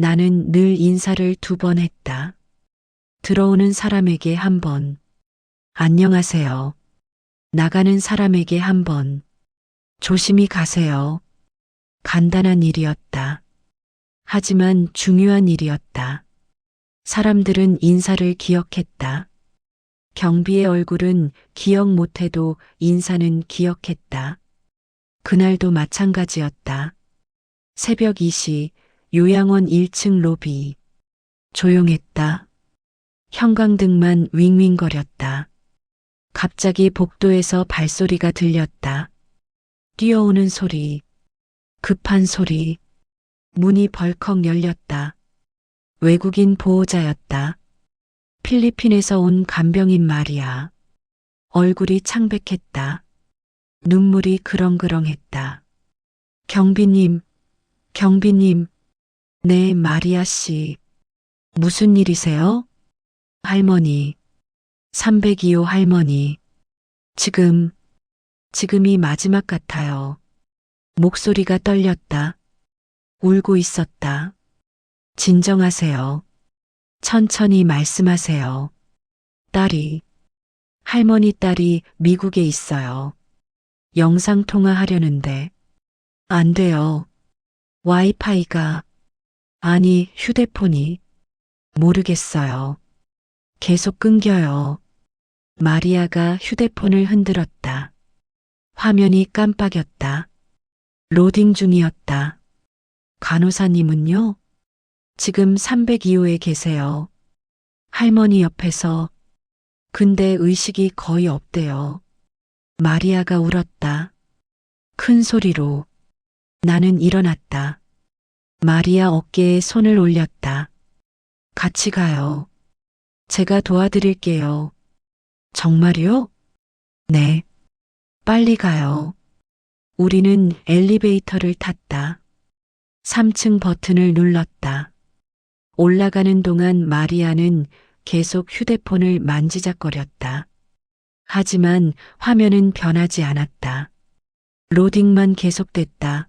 나는 늘 인사를 2번 했다. 들어오는 사람에게 1번, 안녕하세요. 나가는 사람에게 1번, 조심히 가세요. 간단한 일이었다. 하지만 중요한 일이었다. 사람들은 인사를 기억했다. 경비의 얼굴은 기억 못해도 인사는 기억했다. 그날도 마찬가지였다. 새벽 2시 요양원 1층 로비. 조용했다. 형광등만 윙윙거렸다. 갑자기 복도에서 발소리가 들렸다. 뛰어오는 소리, 급한 소리, 문이 벌컥 열렸다. 외국인 보호자였다. 필리핀에서 온 간병인 마리아. 얼굴이 창백했다. 눈물이 그렁그렁했다. 경비님, 경비님, 네, 마리아 씨. 무슨 일이세요? 할머니, 302호 할머니. 지금이 마지막 같아요. 목소리가 떨렸다. 울고 있었다. 진정하세요. 천천히 말씀하세요. 할머니 딸이 미국에 있어요. 영상통화하려는데. 안 돼요. 와이파이가, 아니, 휴대폰이. 모르겠어요. 계속 끊겨요. 마리아가 휴대폰을 흔들었다. 화면이 깜빡였다. 로딩 중이었다. 간호사님은요? 지금 302호에 계세요. 할머니 옆에서. 근데 의식이 거의 없대요. 마리아가 울었다. 큰 소리로. 나는 일어났다. 마리아 어깨에 손을 올렸다. 같이 가요. 제가 도와드릴게요. 정말요? 네. 빨리 가요. 우리는 엘리베이터를 탔다. 3층 버튼을 눌렀다. 올라가는 동안 마리아는 계속 휴대폰을 만지작거렸다. 하지만 화면은 변하지 않았다. 로딩만 계속됐다.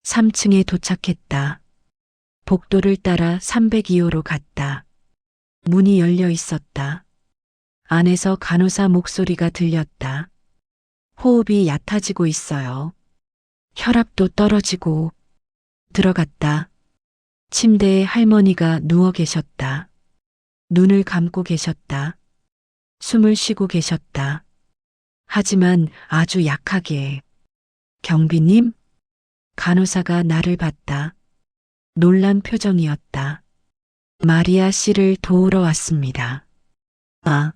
3층에 도착했다. 복도를 따라 302호로 갔다. 문이 열려 있었다. 안에서 간호사 목소리가 들렸다. 호흡이 얕아지고 있어요. 혈압도 떨어지고. 들어갔다. 침대에 할머니가 누워 계셨다. 눈을 감고 계셨다. 숨을 쉬고 계셨다. 하지만 아주 약하게. 경비님? 간호사가 나를 봤다. 놀란 표정이었다. 마리아 씨를 도우러 왔습니다. 아,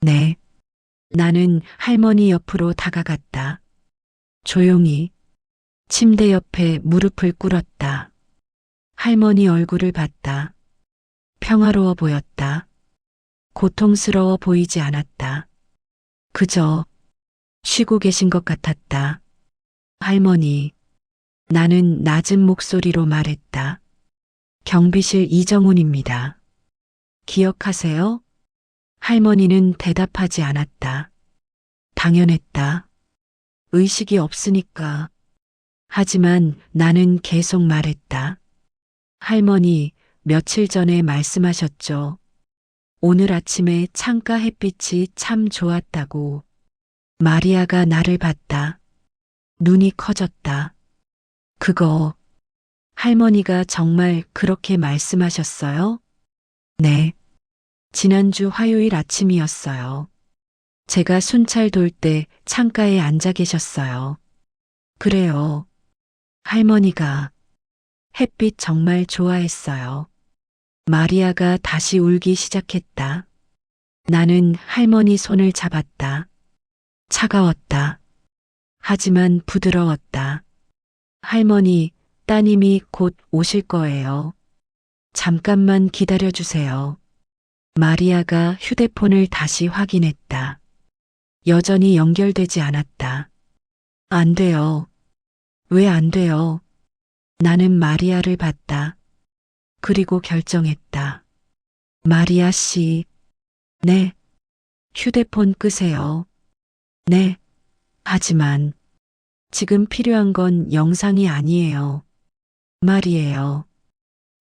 네. 나는 할머니 옆으로 다가갔다. 조용히. 침대 옆에 무릎을 꿇었다. 할머니 얼굴을 봤다. 평화로워 보였다. 고통스러워 보이지 않았다. 그저 쉬고 계신 것 같았다. 할머니, 나는 낮은 목소리로 말했다. 경비실 이정훈입니다. 기억하세요? 할머니는 대답하지 않았다. 당연했다. 의식이 없으니까. 하지만 나는 계속 말했다. 할머니, 며칠 전에 말씀하셨죠. 오늘 아침에 창가 햇빛이 참 좋았다고. 마리아가 나를 봤다. 눈이 커졌다. 그거, 할머니가 정말 그렇게 말씀하셨어요? 네. 지난주 화요일 아침이었어요. 제가 순찰 돌 때 창가에 앉아 계셨어요. 그래요. 할머니가 햇빛 정말 좋아했어요. 마리아가 다시 울기 시작했다. 나는 할머니 손을 잡았다. 차가웠다. 하지만 부드러웠다. 할머니, 따님이 곧 오실 거예요. 잠깐만 기다려 주세요. 마리아가 휴대폰을 다시 확인했다. 여전히 연결되지 않았다. 안 돼요. 왜 안 돼요? 나는 마리아를 봤다. 그리고 결정했다. 마리아 씨. 네. 휴대폰 끄세요. 네. 하지만 지금 필요한 건 영상이 아니에요. 말이에요.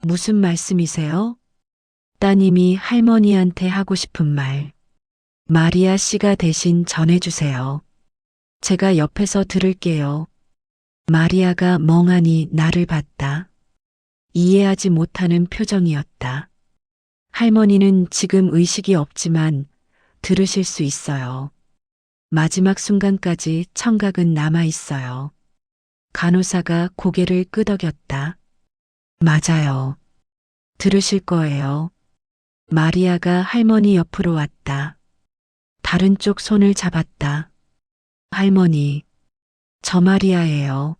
무슨 말씀이세요? 따님이 할머니한테 하고 싶은 말. 마리아 씨가 대신 전해주세요. 제가 옆에서 들을게요. 마리아가 멍하니 나를 봤다. 이해하지 못하는 표정이었다. 할머니는 지금 의식이 없지만 들으실 수 있어요. 마지막 순간까지 청각은 남아 있어요. 간호사가 고개를 끄덕였다. 맞아요. 들으실 거예요. 마리아가 할머니 옆으로 왔다. 다른 쪽 손을 잡았다. 할머니, 저 마리아예요.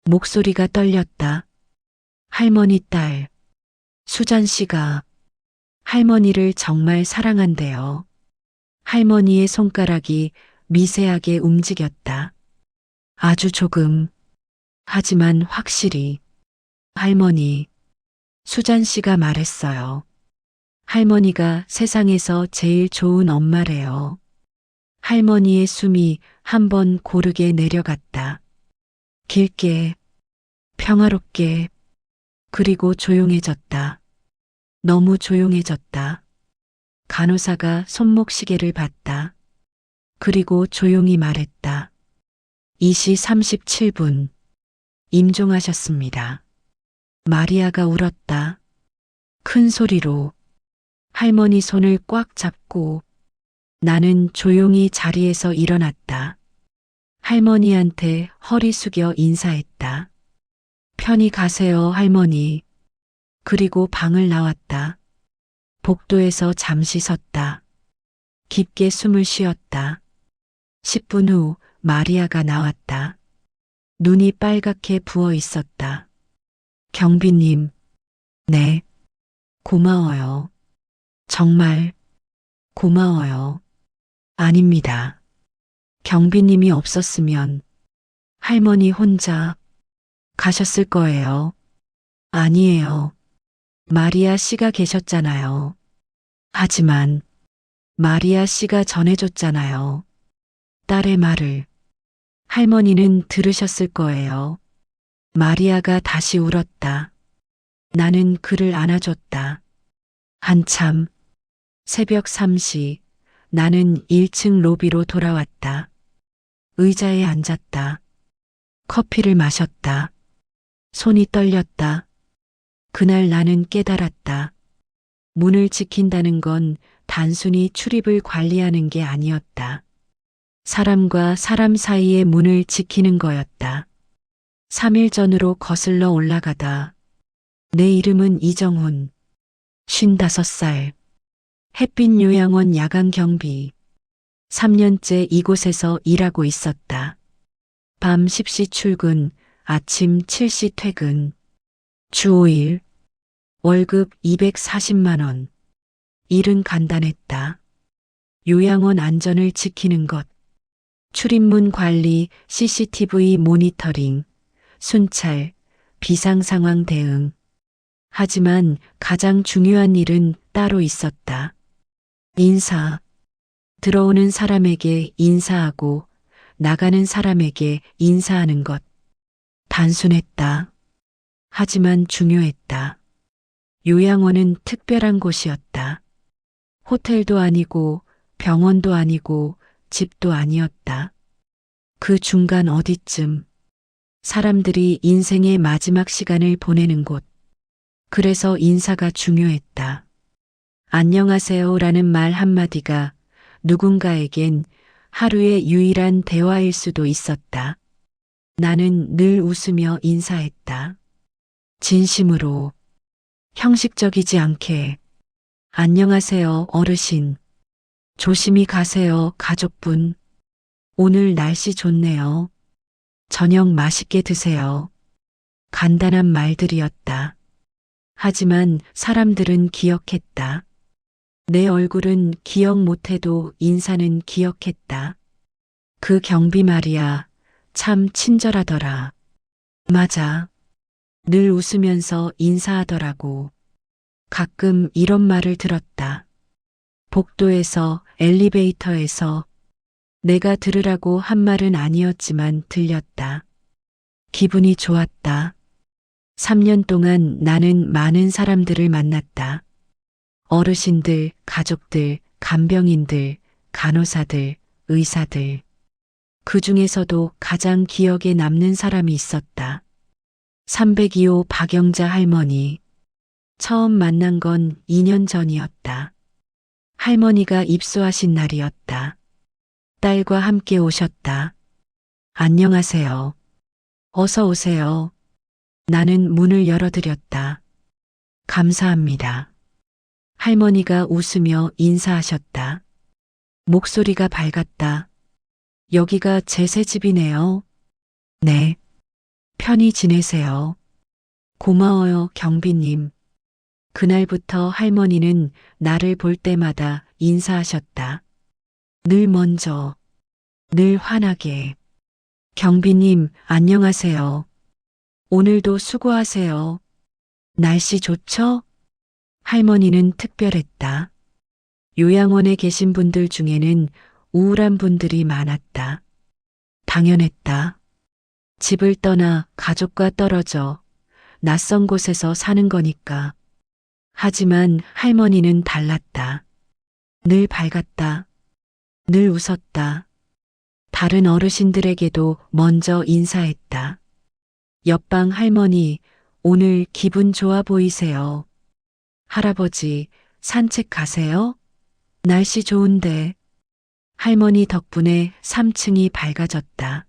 목소리가 떨렸다. 할머니 딸, 수잔 씨가 할머니를 정말 사랑한대요. 할머니의 손가락이 미세하게 움직였다. 아주 조금, 하지만 확실히. 할머니, 수잔 씨가 말했어요. 할머니가 세상에서 제일 좋은 엄마래요. 할머니의 숨이 한 번 고르게 내려갔다. 길게, 평화롭게, 그리고 조용해졌다. 너무 조용해졌다. 간호사가 손목시계를 봤다. 그리고 조용히 말했다. 2시 37분. 임종하셨습니다. 마리아가 울었다. 큰 소리로. 할머니 손을 꽉 잡고 나는 조용히 자리에서 일어났다. 할머니한테 허리 숙여 인사했다. 편히 가세요, 할머니. 그리고 방을 나왔다. 복도에서 잠시 섰다. 깊게 숨을 쉬었다. 10분 후 마리아가 나왔다. 눈이 빨갛게 부어 있었다. 경비님, 네, 고마워요. 정말 고마워요. 아닙니다. 경비님이 없었으면 할머니 혼자 가셨을 거예요. 아니에요. 마리아 씨가 계셨잖아요. 하지만 마리아 씨가 전해줬잖아요. 딸의 말을. 할머니는 들으셨을 거예요. 마리아가 다시 울었다. 나는 그를 안아줬다. 한참, 새벽 3시, 나는 1층 로비로 돌아왔다. 의자에 앉았다. 커피를 마셨다. 손이 떨렸다. 그날 나는 깨달았다. 문을 지킨다는 건 단순히 출입을 관리하는 게 아니었다. 사람과 사람 사이의 문을 지키는 거였다. 3일 전으로 거슬러 올라가다. 내 이름은 이정훈. 55살. 햇빛 요양원 야간 경비. 3년째 이곳에서 일하고 있었다. 밤 10시 출근, 아침 7시 퇴근. 주 5일. 월급 240만 원. 일은 간단했다. 요양원 안전을 지키는 것. 출입문 관리, CCTV 모니터링, 순찰, 비상 상황 대응. 하지만 가장 중요한 일은 따로 있었다. 인사. 들어오는 사람에게 인사하고 나가는 사람에게 인사하는 것. 단순했다. 하지만 중요했다. 요양원은 특별한 곳이었다. 호텔도 아니고 병원도 아니고 집도 아니었다. 그 중간 어디쯤 사람들이 인생의 마지막 시간을 보내는 곳. 그래서 인사가 중요했다. 안녕하세요라는 말 한마디가 누군가에겐 하루의 유일한 대화일 수도 있었다. 나는 늘 웃으며 인사했다. 진심으로, 형식적이지 않게. 안녕하세요, 어르신. 조심히 가세요, 가족분. 오늘 날씨 좋네요. 저녁 맛있게 드세요. 간단한 말들이었다. 하지만 사람들은 기억했다. 내 얼굴은 기억 못해도 인사는 기억했다. 그 경비 말이야, 참 친절하더라. 맞아. 늘 웃으면서 인사하더라고. 가끔 이런 말을 들었다. 복도에서, 엘리베이터에서. 내가 들으라고 한 말은 아니었지만 들렸다. 기분이 좋았다. 3년 동안 나는 많은 사람들을 만났다. 어르신들, 가족들, 간병인들, 간호사들, 의사들. 그 중에서도 가장 기억에 남는 사람이 있었다. 302호 박영자 할머니. 처음 만난 건 2년 전이었다. 할머니가 입소하신 날이었다. 딸과 함께 오셨다. 안녕하세요. 어서 오세요. 나는 문을 열어드렸다. 감사합니다. 할머니가 웃으며 인사하셨다. 목소리가 밝았다. 여기가 제 새 집이네요. 네. 편히 지내세요. 고마워요, 경비님. 그날부터 할머니는 나를 볼 때마다 인사하셨다. 늘 먼저, 늘 환하게. 경비님, 안녕하세요. 오늘도 수고하세요. 날씨 좋죠? 할머니는 특별했다. 요양원에 계신 분들 중에는 우울한 분들이 많았다. 당연했다. 집을 떠나 가족과 떨어져 낯선 곳에서 사는 거니까. 하지만 할머니는 달랐다. 늘 밝았다. 늘 웃었다. 다른 어르신들에게도 먼저 인사했다. 옆방 할머니, 오늘 기분 좋아 보이세요. 할아버지, 산책 가세요? 날씨 좋은데. 할머니 덕분에 3층이 밝아졌다.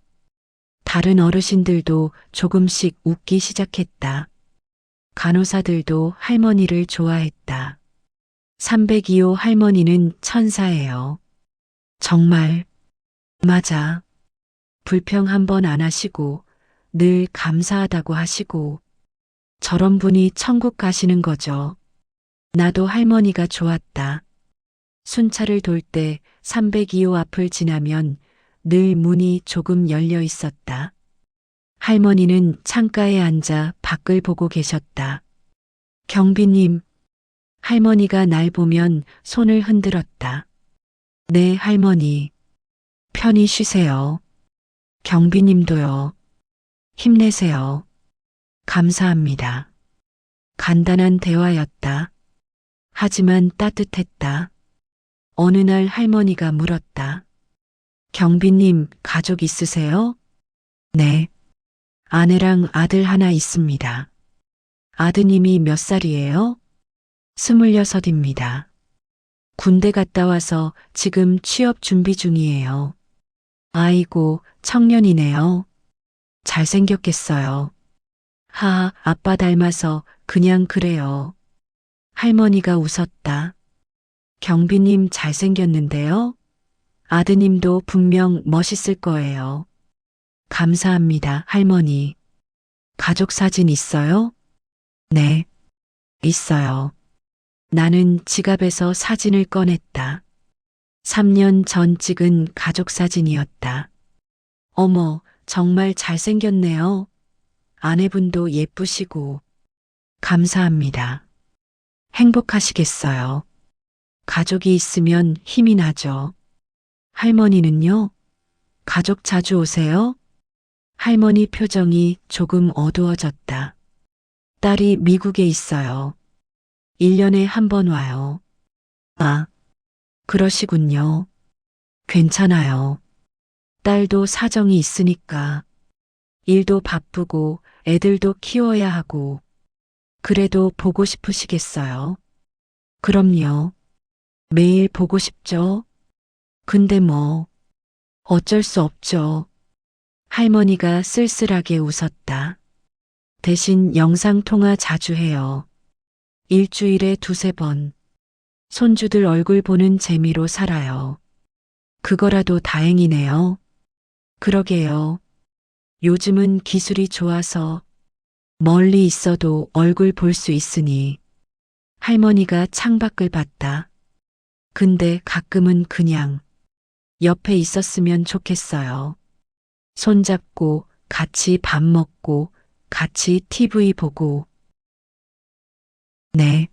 다른 어르신들도 조금씩 웃기 시작했다. 간호사들도 할머니를 좋아했다. 302호 할머니는 천사예요. 정말, 맞아. 불평 한 번 안 하시고 늘 감사하다고 하시고 저런 분이 천국 가시는 거죠. 나도 할머니가 좋았다. 순찰을 돌 때 302호 앞을 지나면 늘 문이 조금 열려 있었다. 할머니는 창가에 앉아 밖을 보고 계셨다. 경비님, 할머니가 날 보면 손을 흔들었다. 네, 할머니. 편히 쉬세요. 경비님도요. 힘내세요. 감사합니다. 간단한 대화였다. 하지만 따뜻했다. 어느 날 할머니가 물었다. 경비님, 가족 있으세요? 네. 아내랑 아들 하나 있습니다. 아드님이 몇 살이에요? 26입니다. 군대 갔다 와서 지금 취업 준비 중이에요. 아이고, 청년이네요. 잘생겼겠어요. 하하, 아빠 닮아서 그냥 그래요. 할머니가 웃었다. 경비님 잘생겼는데요? 아드님도 분명 멋있을 거예요. 감사합니다, 할머니. 가족 사진 있어요? 네, 있어요. 나는 지갑에서 사진을 꺼냈다. 3년 전 찍은 가족 사진이었다. 어머, 정말 잘생겼네요. 아내분도 예쁘시고. 감사합니다. 행복하시겠어요. 가족이 있으면 힘이 나죠. 할머니는요? 가족 자주 오세요? 할머니 표정이 조금 어두워졌다. 딸이 미국에 있어요. 1년에 한 번 와요. 아, 그러시군요. 괜찮아요. 딸도 사정이 있으니까. 일도 바쁘고 애들도 키워야 하고. 그래도 보고 싶으시겠어요? 그럼요. 매일 보고 싶죠? 근데 뭐, 어쩔 수 없죠. 할머니가 쓸쓸하게 웃었다. 대신 영상통화 자주 해요. 일주일에 2~3번. 손주들 얼굴 보는 재미로 살아요. 그거라도 다행이네요. 그러게요. 요즘은 기술이 좋아서 멀리 있어도 얼굴 볼 수 있으니. 할머니가 창밖을 봤다. 근데 가끔은 그냥 옆에 있었으면 좋겠어요. 손잡고 같이 밥 먹고 같이 TV 보고. 네.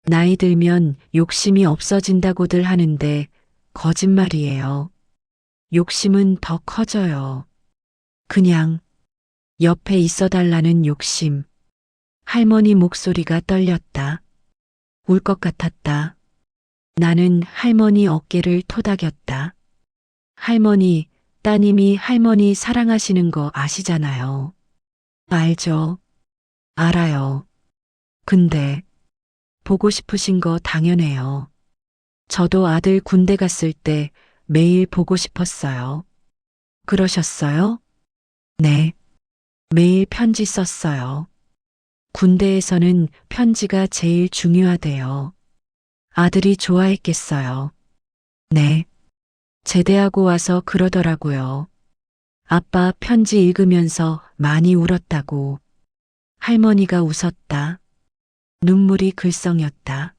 나이 들면 욕심이 없어진다고들 하는데 거짓말이에요. 욕심은 더 커져요. 그냥 옆에 있어 달라는 욕심. 할머니 목소리가 떨렸다. 울 것 같았다. 나는 할머니 어깨를 토닥였다. 할머니, 따님이 할머니 사랑하시는 거 아시잖아요. 알죠. 알아요. 근데 보고 싶으신 거 당연해요. 저도 아들 군대 갔을 때 매일 보고 싶었어요. 그러셨어요? 네. 매일 편지 썼어요. 군대에서는 편지가 제일 중요하대요. 아들이 좋아했겠어요. 네. 제대하고 와서 그러더라고요. 아빠 편지 읽으면서 많이 울었다고. 할머니가 웃었다. 눈물이 글썽였다.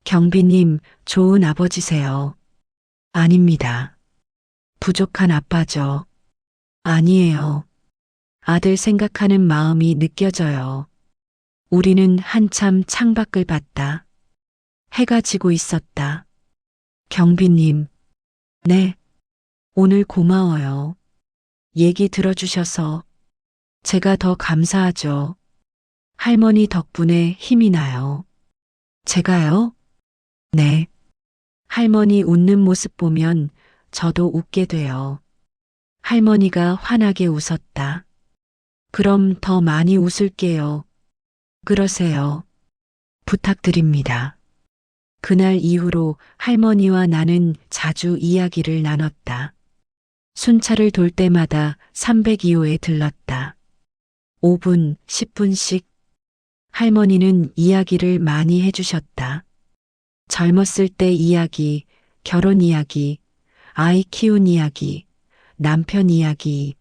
경비님, 좋은 아버지세요. 아닙니다. 부족한 아빠죠. 아니에요. 아들 생각하는 마음이 느껴져요. 우리는 한참 창밖을 봤다. 해가 지고 있었다. 경비님, 네. 오늘 고마워요. 얘기 들어주셔서 제가 더 감사하죠. 할머니 덕분에 힘이 나요. 제가요? 네. 할머니 웃는 모습 보면 저도 웃게 돼요. 할머니가 환하게 웃었다. 그럼 더 많이 웃을게요. 그러세요. 부탁드립니다. 그날 이후로 할머니와 나는 자주 이야기를 나눴다. 순찰을 돌 때마다 302호에 들렀다. 5분, 10분씩 할머니는 이야기를 많이 해주셨다. 젊었을 때 이야기, 결혼 이야기, 아이 키운 이야기, 남편 이야기.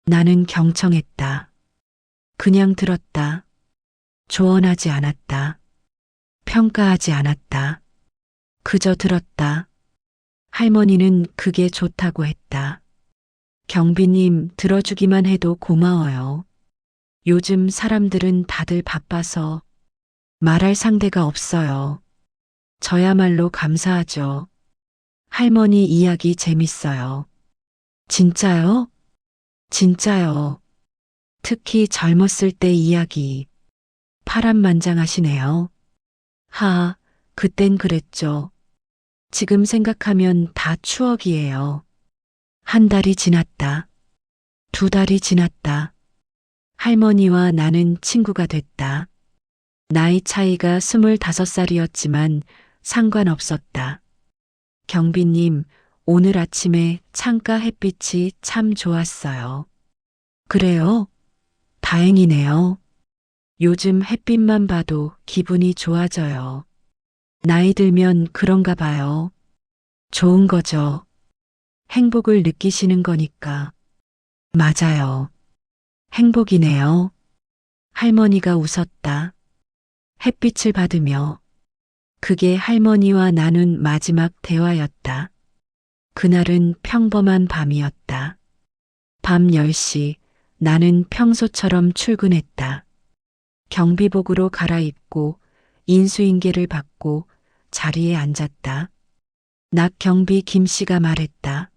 나는 경청했다. 그냥 들었다. 조언하지 않았다. 평가하지 않았다. 그저 들었다. 할머니는 그게 좋다고 했다. 경비님, 들어주기만 해도 고마워요. 요즘 사람들은 다들 바빠서 말할 상대가 없어요. 저야말로 감사하죠. 할머니 이야기 재밌어요. 진짜요? 진짜요. 특히 젊었을 때 이야기. 파란만장하시네요. 하, 그땐 그랬죠. 지금 생각하면 다 추억이에요. 한 달이 지났다. 두 달이 지났다. 할머니와 나는 친구가 됐다. 나이 차이가 25살이었지만 상관없었다. 경비님, 오늘 아침에 창가 햇빛이 참 좋았어요. 그래요? 다행이네요. 요즘 햇빛만 봐도 기분이 좋아져요. 나이 들면 그런가 봐요. 좋은 거죠. 행복을 느끼시는 거니까. 맞아요. 행복이네요. 할머니가 웃었다. 햇빛을 받으며. 그게 할머니와 나눈 마지막 대화였다. 그날은 평범한 밤이었다. 밤 10시 나는 평소처럼 출근했다. 경비복으로 갈아입고 인수인계를 받고 자리에 앉았다. 낙 경비 김 씨가 말했다.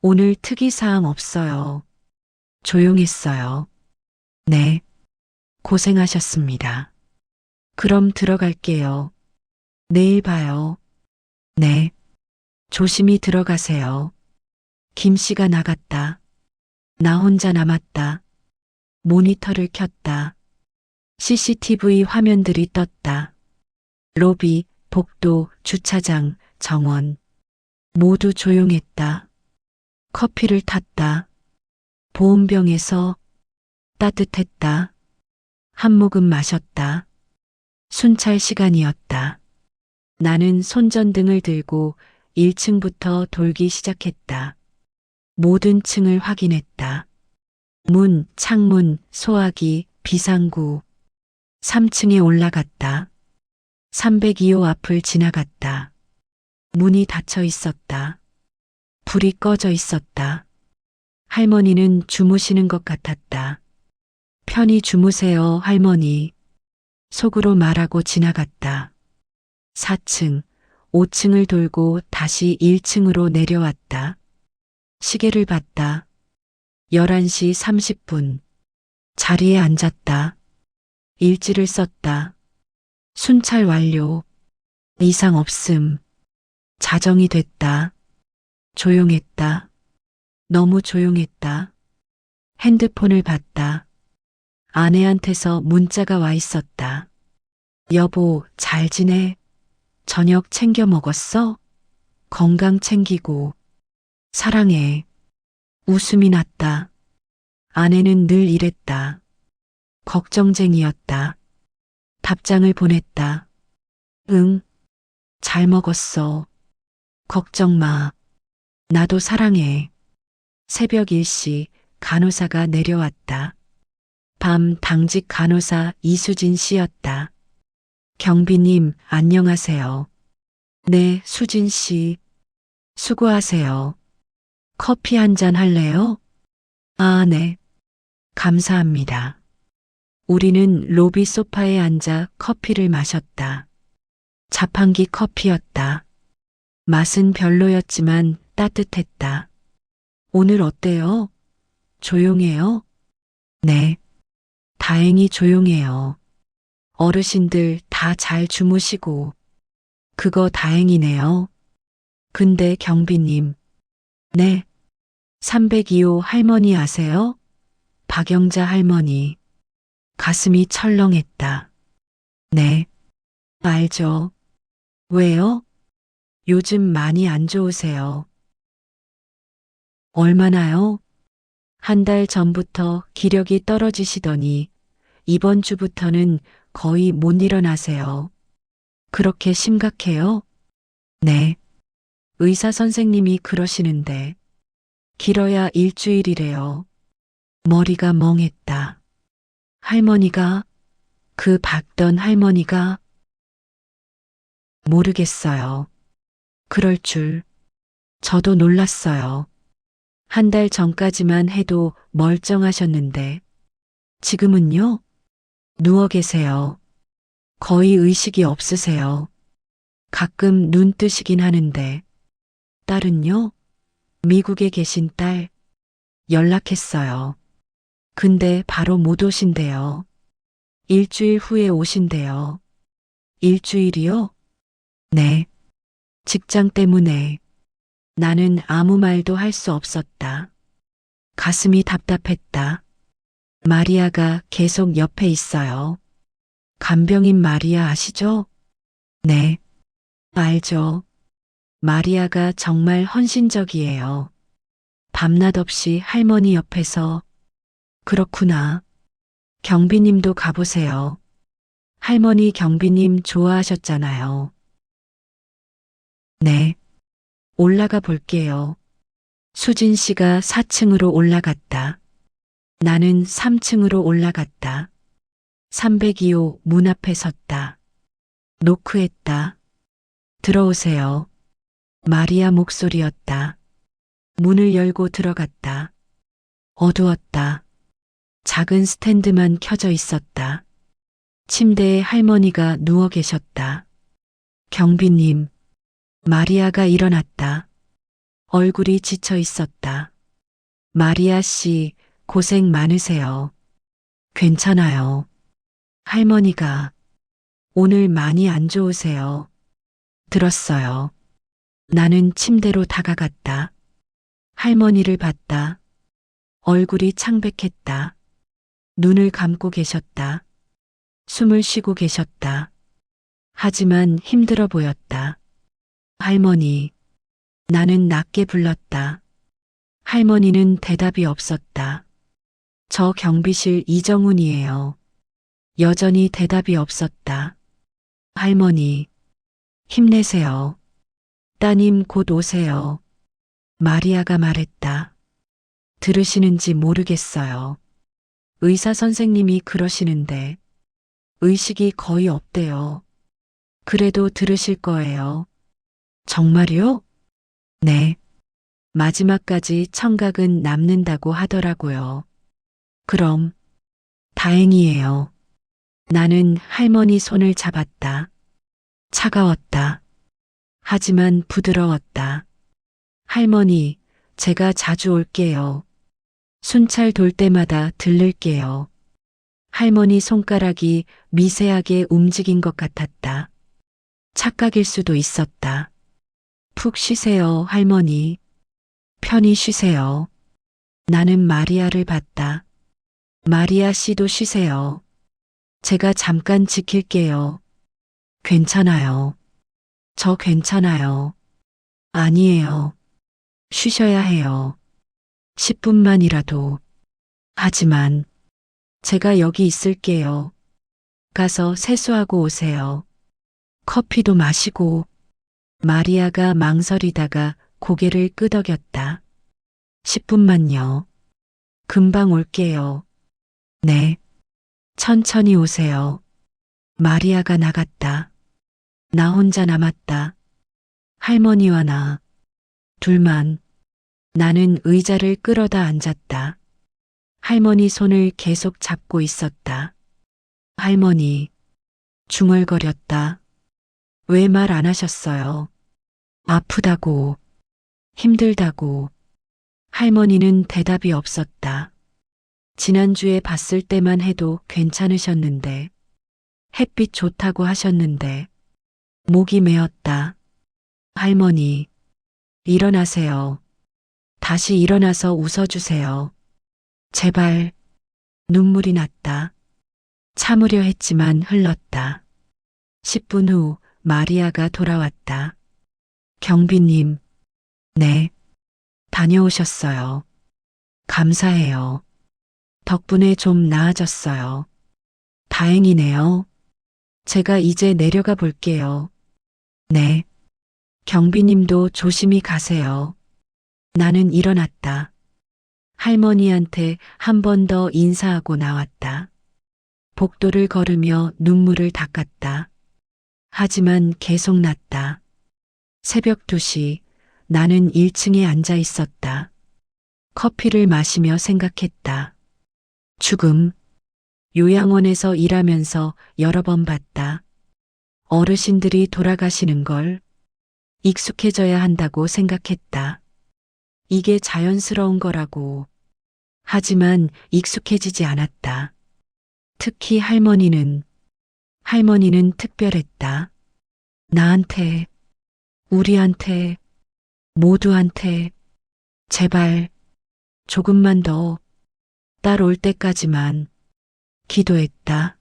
오늘 특이사항 없어요. 조용했어요. 네. 고생하셨습니다. 그럼 들어갈게요. 내일 봐요. 네. 조심히 들어가세요. 김 씨가 나갔다. 나 혼자 남았다. 모니터를 켰다. CCTV 화면들이 떴다. 로비, 복도, 주차장, 정원. 모두 조용했다. 커피를 탔다. 보온병에서 따뜻했다. 한 모금 마셨다. 순찰 시간이었다. 나는 손전등을 들고 1층부터 돌기 시작했다. 모든 층을 확인했다. 문, 창문, 소화기, 비상구. 3층에 올라갔다. 302호 앞을 지나갔다. 문이 닫혀 있었다. 불이 꺼져 있었다. 할머니는 주무시는 것 같았다. 편히 주무세요, 할머니. 속으로 말하고 지나갔다. 4층, 5층을 돌고 다시 1층으로 내려왔다. 시계를 봤다. 11시 30분. 자리에 앉았다. 일지를 썼다. 순찰 완료. 이상 없음. 자정이 됐다. 조용했다. 너무 조용했다. 핸드폰을 봤다. 아내한테서 문자가 와 있었다. 여보, 잘 지내? 저녁 챙겨 먹었어? 건강 챙기고. 사랑해. 웃음이 났다. 아내는 늘 이랬다. 걱정쟁이였다. 답장을 보냈다. 응, 잘 먹었어. 걱정 마. 나도 사랑해. 새벽 1시 간호사가 내려왔다. 밤 당직 간호사 이수진 씨였다. 경비님, 안녕하세요. 네, 수진 씨. 수고하세요. 커피 한 잔 할래요? 아, 네. 감사합니다. 우리는 로비 소파에 앉아 커피를 마셨다. 자판기 커피였다. 맛은 별로였지만 따뜻했다. 오늘 어때요? 조용해요? 네. 다행히 조용해요. 어르신들 다 잘 주무시고. 그거 다행이네요. 근데 경비님. 네. 302호 할머니 아세요? 박영자 할머니. 가슴이 철렁했다. 네. 알죠. 왜요? 요즘 많이 안 좋으세요. 얼마나요? 한 달 전부터 기력이 떨어지시더니 이번 주부터는 거의 못 일어나세요. 그렇게 심각해요? 네. 의사 선생님이 그러시는데 길어야 일주일이래요. 머리가 멍했다. 할머니가, 그 박던 할머니가 모르겠어요. 그럴 줄. 저도 놀랐어요. 한 달 전까지만 해도 멀쩡하셨는데 지금은요? 누워 계세요. 거의 의식이 없으세요. 가끔 눈 뜨시긴 하는데. 딸은요? 미국에 계신 딸 연락했어요. 근데 바로 못 오신대요. 일주일 후에 오신대요. 일주일이요? 네. 직장 때문에 나는 아무 말도 할 수 없었다. 가슴이 답답했다. 마리아가 계속 옆에 있어요. 간병인 마리아 아시죠? 네. 알죠. 마리아가 정말 헌신적이에요. 밤낮 없이 할머니 옆에서. 그렇구나. 경비님도 가보세요. 할머니 경비님 좋아하셨잖아요. 네. 올라가 볼게요. 수진 씨가 4층으로 올라갔다. 나는 3층으로 올라갔다. 302호 문 앞에 섰다. 노크했다. 들어오세요. 마리아 목소리였다. 문을 열고 들어갔다. 어두웠다. 작은 스탠드만 켜져 있었다. 침대에 할머니가 누워 계셨다. 경비님. 마리아가 일어났다. 얼굴이 지쳐 있었다. 마리아 씨, 고생 많으세요. 괜찮아요. 할머니가 오늘 많이 안 좋으세요. 들었어요. 나는 침대로 다가갔다. 할머니를 봤다. 얼굴이 창백했다. 눈을 감고 계셨다. 숨을 쉬고 계셨다. 하지만 힘들어 보였다. 할머니. 나는 낮게 불렀다. 할머니는 대답이 없었다. 저 경비실 이정훈이에요. 여전히 대답이 없었다. 할머니. 힘내세요. 따님 곧 오세요. 마리아가 말했다. 들으시는지 모르겠어요. 의사 선생님이 그러시는데 의식이 거의 없대요. 그래도 들으실 거예요. 정말요? 네. 마지막까지 청각은 남는다고 하더라고요. 그럼 다행이에요. 나는 할머니 손을 잡았다. 차가웠다. 하지만 부드러웠다. 할머니, 제가 자주 올게요. 순찰 돌 때마다 들를게요. 할머니 손가락이 미세하게 움직인 것 같았다. 착각일 수도 있었다. 푹 쉬세요, 할머니. 편히 쉬세요. 나는 마리아를 봤다. 마리아 씨도 쉬세요. 제가 잠깐 지킬게요. 괜찮아요. 저 괜찮아요. 아니에요. 쉬셔야 해요. 10분만이라도. 하지만 제가 여기 있을게요. 가서 세수하고 오세요. 커피도 마시고. 마리아가 망설이다가 고개를 끄덕였다. 10분만요. 금방 올게요. 네. 천천히 오세요. 마리아가 나갔다. 나 혼자 남았다. 할머니와 나. 둘만. 나는 의자를 끌어다 앉았다. 할머니 손을 계속 잡고 있었다. 할머니. 중얼거렸다. 왜 말 안 하셨어요? 아프다고. 힘들다고. 할머니는 대답이 없었다. 지난주에 봤을 때만 해도 괜찮으셨는데. 햇빛 좋다고 하셨는데. 목이 메었다. 할머니. 일어나세요. 다시 일어나서 웃어주세요. 제발. 눈물이 났다. 참으려 했지만 흘렀다. 10분 후 마리아가 돌아왔다. 경비님. 네. 다녀오셨어요. 감사해요. 덕분에 좀 나아졌어요. 다행이네요. 제가 이제 내려가 볼게요. 네. 경비님도 조심히 가세요. 나는 일어났다. 할머니한테 한 번 더 인사하고 나왔다. 복도를 걸으며 눈물을 닦았다. 하지만 계속 났다. 새벽 2시 나는 1층에 앉아 있었다. 커피를 마시며 생각했다. 죽음. 요양원에서 일하면서 여러 번 봤다. 어르신들이 돌아가시는 걸 익숙해져야 한다고 생각했다. 이게 자연스러운 거라고. 하지만 익숙해지지 않았다. 특히 할머니는 특별했다. 나한테, 우리한테, 모두한테, 제발, 조금만 더, 딸 올 때까지만, 기도했다.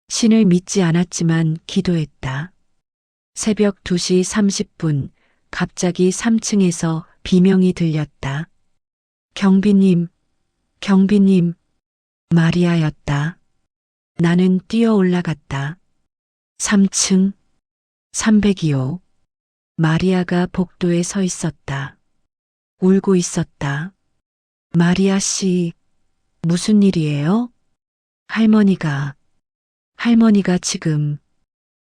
신을 믿지 않았지만 기도했다. 새벽 2시 30분, 갑자기 3층에서 비명이 들렸다. 경비님, 경비님, 마리아였다. 나는 뛰어 올라갔다. 3층, 302호. 마리아가 복도에 서 있었다. 울고 있었다. 마리아 씨, 무슨 일이에요? 할머니가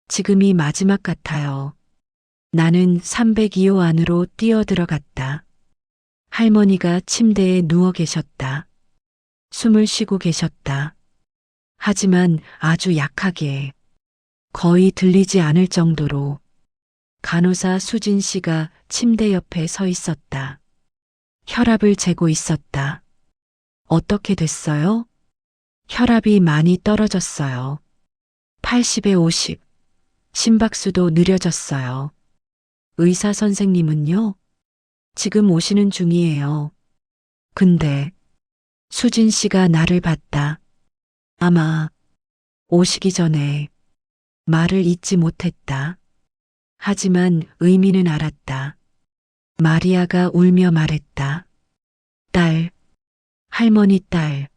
지금이 마지막 같아요. 나는 302호 안으로 뛰어 들어갔다. 할머니가 침대에 누워 계셨다. 숨을 쉬고 계셨다. 하지만 아주 약하게, 거의 들리지 않을 정도로. 간호사 수진 씨가 침대 옆에 서 있었다. 혈압을 재고 있었다. 어떻게 됐어요? 혈압이 많이 떨어졌어요. 80에 50. 심박수도 느려졌어요. 의사 선생님은요? 지금 오시는 중이에요. 근데 수진 씨가 나를 봤다. 아마 오시기 전에 말을 잊지 못했다. 하지만 의미는 알았다. 마리아가 울며 말했다. 딸, 할머니 딸,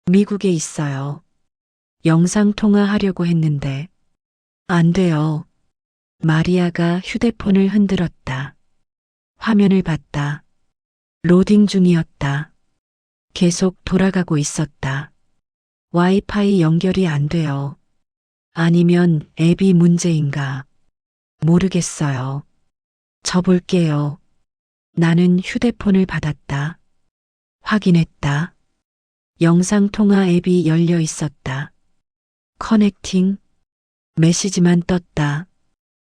미국에 있어요. 영상 통화하려고 했는데 안 돼요. 마리아가 휴대폰을 흔들었다. 화면을 봤다. 로딩 중이었다. 계속 돌아가고 있었다. 와이파이 연결이 안 돼요. 아니면 앱이 문제인가? 모르겠어요. 저 볼게요. 나는 휴대폰을 받았다. 확인했다. 영상통화 앱이 열려 있었다. 커넥팅. 메시지만 떴다.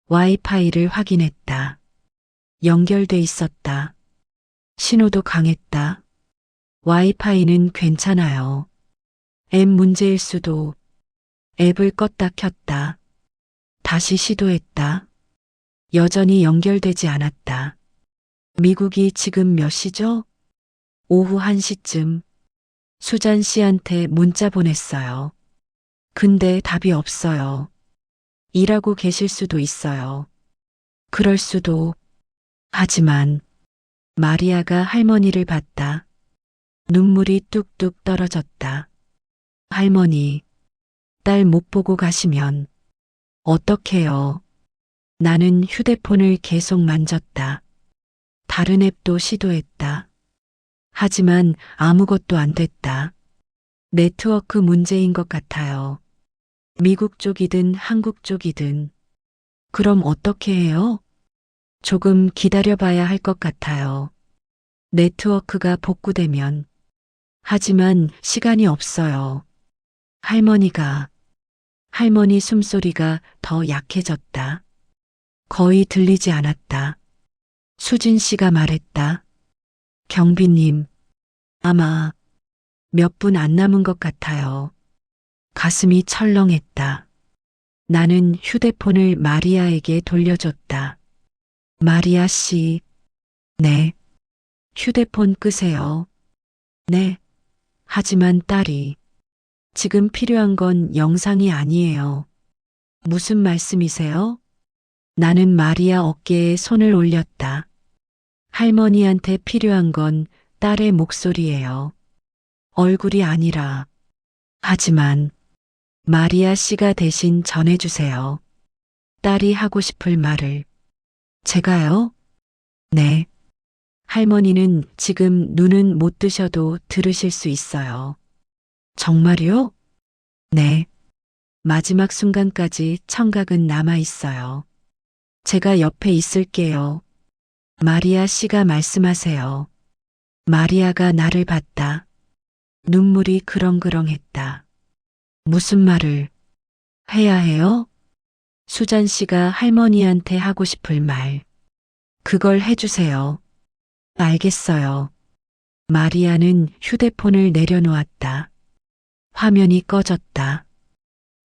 와이파이를 확인했다. 연결돼 있었다. 신호도 강했다. 와이파이는 괜찮아요. 앱 문제일 수도. 앱을 껐다 켰다. 다시 시도했다. 여전히 연결되지 않았다. 미국이 지금 몇 시죠? 오후 1시쯤. 수잔 씨한테 문자 보냈어요. 근데 답이 없어요. 일하고 계실 수도 있어요. 그럴 수도. 하지만 마리아가 할머니를 봤다. 눈물이 뚝뚝 떨어졌다. 할머니, 딸 못 보고 가시면 어떡해요? 나는 휴대폰을 계속 만졌다. 다른 앱도 시도했다. 하지만 아무것도 안 됐다. 네트워크 문제인 것 같아요. 미국 쪽이든 한국 쪽이든. 그럼 어떻게 해요? 조금 기다려봐야 할 것 같아요. 네트워크가 복구되면. 하지만 시간이 없어요. 할머니 숨소리가 더 약해졌다. 거의 들리지 않았다. 수진 씨가 말했다. 경비님, 아마 몇 분 안 남은 것 같아요. 가슴이 철렁했다. 나는 휴대폰을 마리아에게 돌려줬다. 마리아 씨, 네. 휴대폰 끄세요. 네. 하지만 딸이, 지금 필요한 건 영상이 아니에요. 무슨 말씀이세요? 나는 마리아 어깨에 손을 올렸다. 할머니한테 필요한 건 딸의 목소리예요. 얼굴이 아니라. 하지만 마리아 씨가 대신 전해주세요. 딸이 하고 싶을 말을. 제가요? 네. 할머니는 지금 눈은 못 뜨셔도 들으실 수 있어요. 정말요? 네. 마지막 순간까지 청각은 남아 있어요. 제가 옆에 있을게요. 마리아 씨가 말씀하세요. 마리아가 나를 봤다. 눈물이 그렁그렁했다. 무슨 말을 해야 해요? 수잔 씨가 할머니한테 하고 싶을 말. 그걸 해주세요. 알겠어요. 마리아는 휴대폰을 내려놓았다. 화면이 꺼졌다.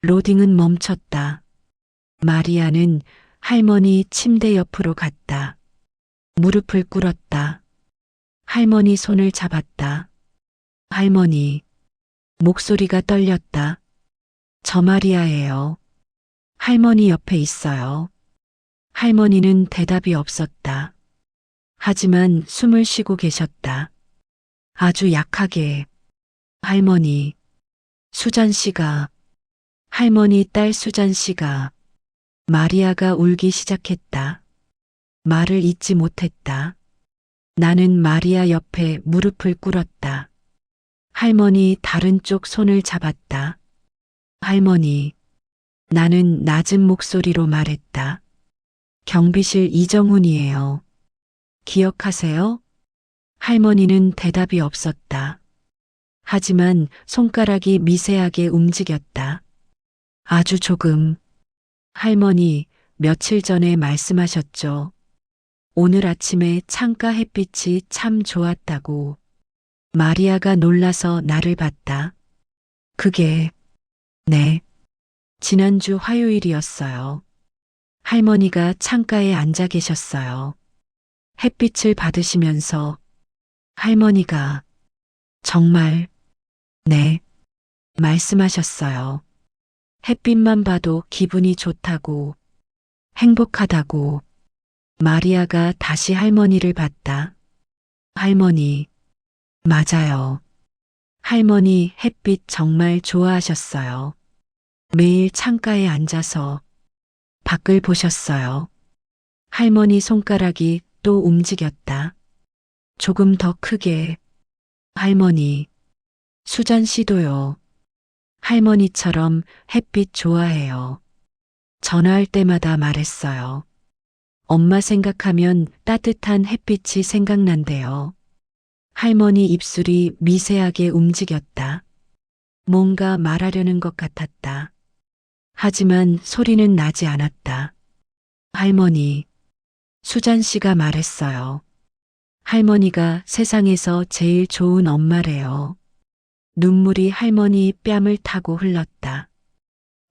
로딩은 멈췄다. 마리아는 할머니 침대 옆으로 갔다. 무릎을 꿇었다. 할머니 손을 잡았다. 할머니, 목소리가 떨렸다. 저 마리아예요. 할머니 옆에 있어요. 할머니는 대답이 없었다. 하지만 숨을 쉬고 계셨다. 아주 약하게. 할머니, 수잔 씨가, 할머니 딸 수잔 씨가, 마리아가 울기 시작했다. 말을 잇지 못했다. 나는 마리아 옆에 무릎을 꿇었다. 할머니 다른 쪽 손을 잡았다. 할머니, 나는 낮은 목소리로 말했다. 경비실 이정훈이에요. 기억하세요? 할머니는 대답이 없었다. 하지만 손가락이 미세하게 움직였다. 아주 조금. 할머니, 며칠 전에 말씀하셨죠. 오늘 아침에 창가 햇빛이 참 좋았다고. 마리아가 놀라서 나를 봤다. 그게, 네. 지난주 화요일이었어요. 할머니가 창가에 앉아 계셨어요. 햇빛을 받으시면서 할머니가 정말, 네, 말씀하셨어요. 햇빛만 봐도 기분이 좋다고, 행복하다고. 마리아가 다시 할머니를 봤다. 할머니, 맞아요. 할머니 햇빛 정말 좋아하셨어요. 매일 창가에 앉아서 밖을 보셨어요. 할머니 손가락이 또 움직였다. 조금 더 크게. 할머니, 수잔 씨도요. 할머니처럼 햇빛 좋아해요. 전화할 때마다 말했어요. 엄마 생각하면 따뜻한 햇빛이 생각난대요. 할머니 입술이 미세하게 움직였다. 뭔가 말하려는 것 같았다. 하지만 소리는 나지 않았다. 할머니, 수잔 씨가 말했어요. 할머니가 세상에서 제일 좋은 엄마래요. 눈물이 할머니 뺨을 타고 흘렀다.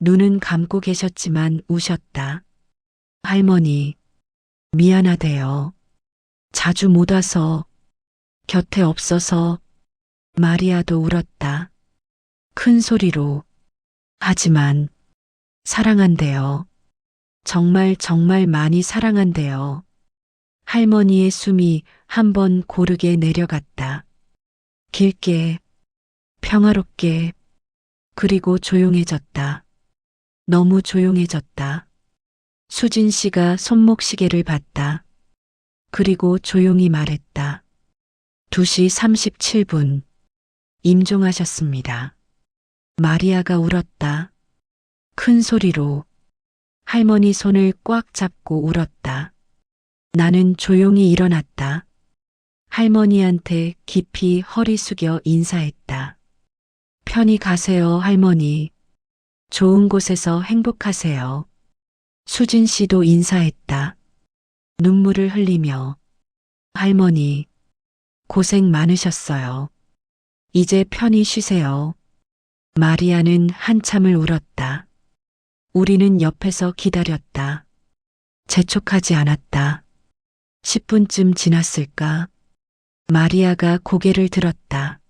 눈은 감고 계셨지만 우셨다. 할머니, 미안하대요. 자주 못 와서, 곁에 없어서. 마리아도 울었다. 큰 소리로. 하지만, 사랑한대요. 정말 정말 많이 사랑한대요. 할머니의 숨이 한 번 고르게 내려갔다. 길게, 평화롭게, 그리고 조용해졌다. 너무 조용해졌다. 수진 씨가 손목시계를 봤다. 그리고 조용히 말했다. 2시 37분. 임종하셨습니다. 마리아가 울었다. 큰 소리로. 할머니 손을 꽉 잡고 울었다. 나는 조용히 일어났다. 할머니한테 깊이 허리 숙여 인사했다. 편히 가세요, 할머니. 좋은 곳에서 행복하세요. 수진 씨도 인사했다. 눈물을 흘리며. 할머니, 고생 많으셨어요. 이제 편히 쉬세요. 마리아는 한참을 울었다. 우리는 옆에서 기다렸다. 재촉하지 않았다. 10분쯤 지났을까? 마리아가 고개를 들었다.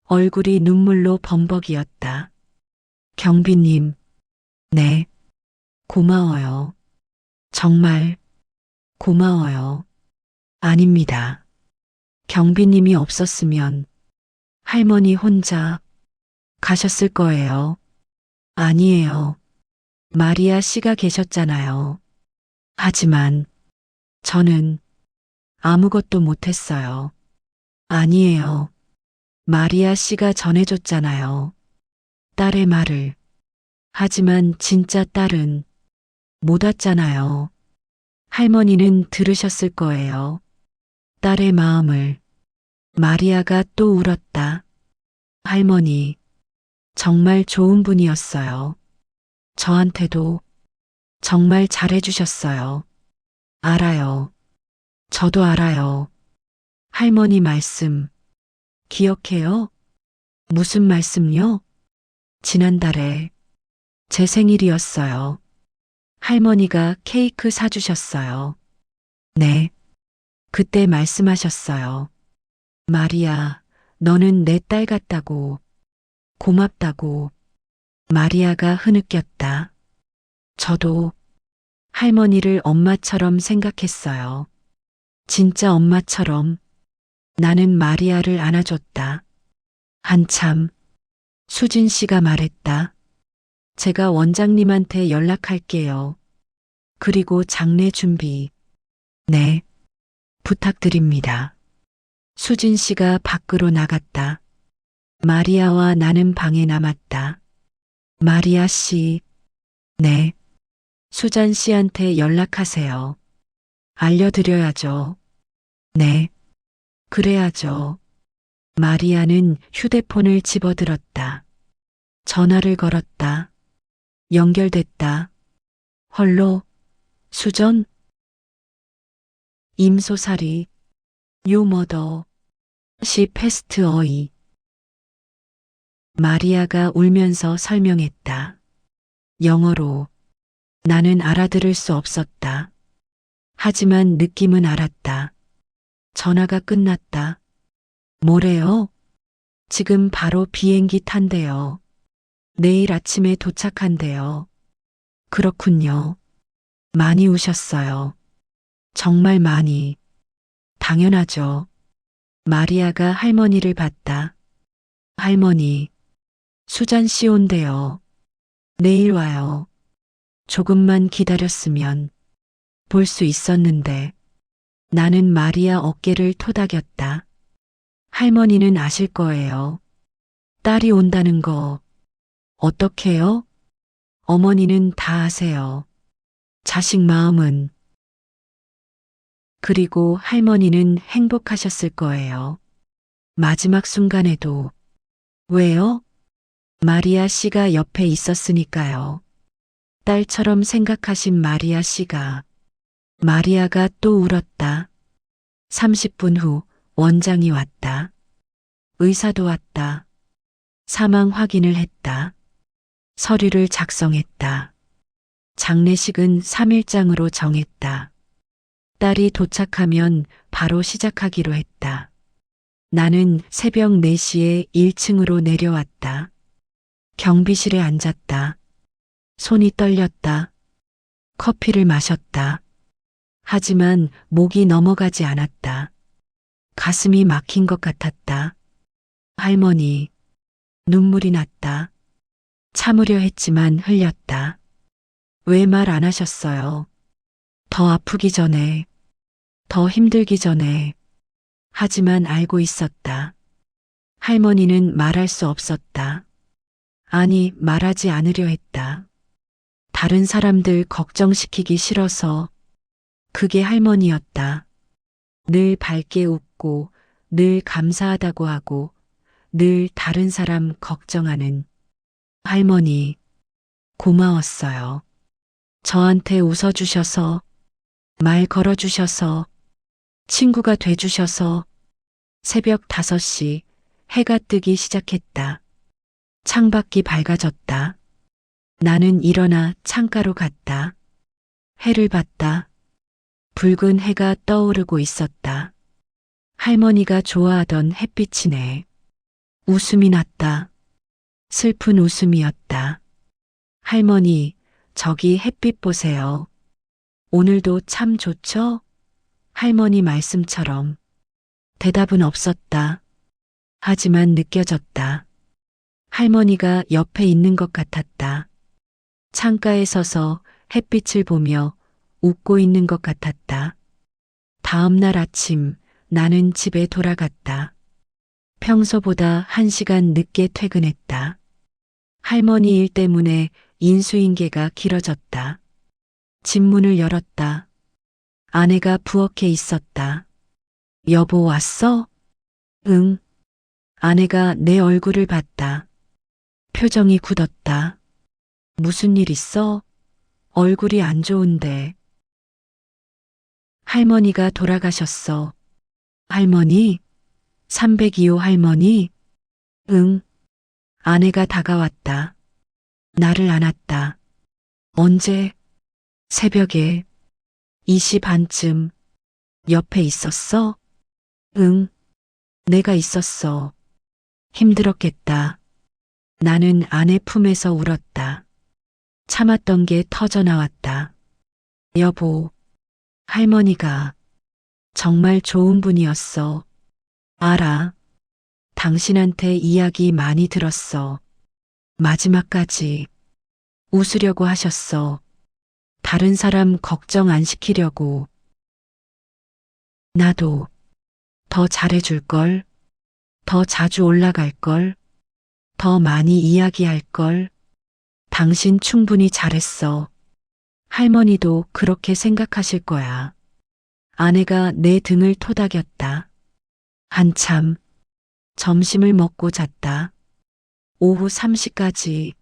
얼굴이 눈물로 범벅이었다. 경비님, 네, 고마워요. 정말 고마워요. 아닙니다. 경비님이 없었으면 할머니 혼자 가셨을 거예요. 아니에요. 마리아 씨가 계셨잖아요. 하지만 저는 아무것도 못했어요. 아니에요. 마리아 씨가 전해줬잖아요. 딸의 말을. 하지만 진짜 딸은 못 왔잖아요. 할머니는 들으셨을 거예요. 딸의 마음을. 마리아가 또 울었다. 할머니, 정말 좋은 분이었어요. 저한테도 정말 잘해주셨어요. 알아요. 저도 알아요. 할머니 말씀, 기억해요? 무슨 말씀요? 지난달에 제 생일이었어요. 할머니가 케이크 사주셨어요. 네. 그때 말씀하셨어요. 마리아, 너는 내 딸 같다고. 고맙다고. 마리아가 흐느꼈다. 저도 할머니를 엄마처럼 생각했어요. 진짜 엄마처럼. 나는 마리아를 안아줬다. 한참. 수진 씨가 말했다. 제가 원장님한테 연락할게요. 그리고 장례 준비. 네. 부탁드립니다. 수진 씨가 밖으로 나갔다. 마리아와 나는 방에 남았다. 마리아 씨. 네. 수잔 씨한테 연락하세요. 알려드려야죠. 네. 그래야죠. 마리아는 휴대폰을 집어들었다. 전화를 걸었다. 연결됐다. 헐로, 수전? 임소살이, 요머더, 시 패스트 어이. 마리아가 울면서 설명했다. 영어로. 나는 알아들을 수 없었다. 하지만 느낌은 알았다. 전화가 끝났다. 뭐래요? 지금 바로 비행기 탄대요. 내일 아침에 도착한대요. 그렇군요. 많이 우셨어요. 정말 많이. 당연하죠. 마리아가 할머니를 봤다. 할머니, 수잔 씨 온대요. 내일 와요. 조금만 기다렸으면 볼 수 있었는데. 나는 마리아 어깨를 토닥였다. 할머니는 아실 거예요. 딸이 온다는 거. 어떡해요? 어머니는 다 아세요. 자식 마음은. 그리고 할머니는 행복하셨을 거예요. 마지막 순간에도. 왜요? 마리아 씨가 옆에 있었으니까요. 딸처럼 생각하신 마리아 씨가. 마리아가 또 울었다. 30분 후 원장이 왔다. 의사도 왔다. 사망 확인을 했다. 서류를 작성했다. 장례식은 3일장으로 정했다. 딸이 도착하면 바로 시작하기로 했다. 나는 새벽 4시에 1층으로 내려왔다. 경비실에 앉았다. 손이 떨렸다. 커피를 마셨다. 하지만 목이 넘어가지 않았다. 가슴이 막힌 것 같았다. 할머니, 눈물이 났다. 참으려 했지만 흘렸다. 왜 말 안 하셨어요? 더 아프기 전에, 더 힘들기 전에. 하지만 알고 있었다. 할머니는 말할 수 없었다. 아니, 말하지 않으려 했다. 다른 사람들 걱정시키기 싫어서. 그게 할머니였다. 늘 밝게 웃고, 늘 감사하다고 하고, 늘 다른 사람 걱정하는 할머니. 고마웠어요. 저한테 웃어주셔서, 말 걸어주셔서, 친구가 돼주셔서. 새벽 5시 해가 뜨기 시작했다. 창밖이 밝아졌다. 나는 일어나 창가로 갔다. 해를 봤다. 붉은 해가 떠오르고 있었다. 할머니가 좋아하던 햇빛이네. 웃음이 났다. 슬픈 웃음이었다. 할머니, 저기 햇빛 보세요. 오늘도 참 좋죠? 할머니 말씀처럼. 대답은 없었다. 하지만 느껴졌다. 할머니가 옆에 있는 것 같았다. 창가에 서서 햇빛을 보며 웃고 있는 것 같았다. 다음 날 아침 나는 집에 돌아갔다. 평소보다 1시간 늦게 퇴근했다. 할머니 일 때문에 인수인계가 길어졌다. 집 문을 열었다. 아내가 부엌에 있었다. 여보 왔어? 응. 아내가 내 얼굴을 봤다. 표정이 굳었다. 무슨 일 있어? 얼굴이 안 좋은데. 할머니가 돌아가셨어. 할머니? 302호 할머니? 응. 아내가 다가왔다. 나를 안았다. 언제? 새벽에. 2시 반쯤. 옆에 있었어? 응. 내가 있었어. 힘들었겠다. 나는 아내 품에서 울었다. 참았던 게 터져 나왔다. 여보, 할머니가 정말 좋은 분이었어. 알아. 당신한테 이야기 많이 들었어. 마지막까지 웃으려고 하셨어. 다른 사람 걱정 안 시키려고. 나도 더 잘해줄걸. 더 자주 올라갈걸. 더 많이 이야기할걸. 당신 충분히 잘했어. 할머니도 그렇게 생각하실 거야. 아내가 내 등을 토닥였다. 한참 점심을 먹고 잤다. 오후 3시까지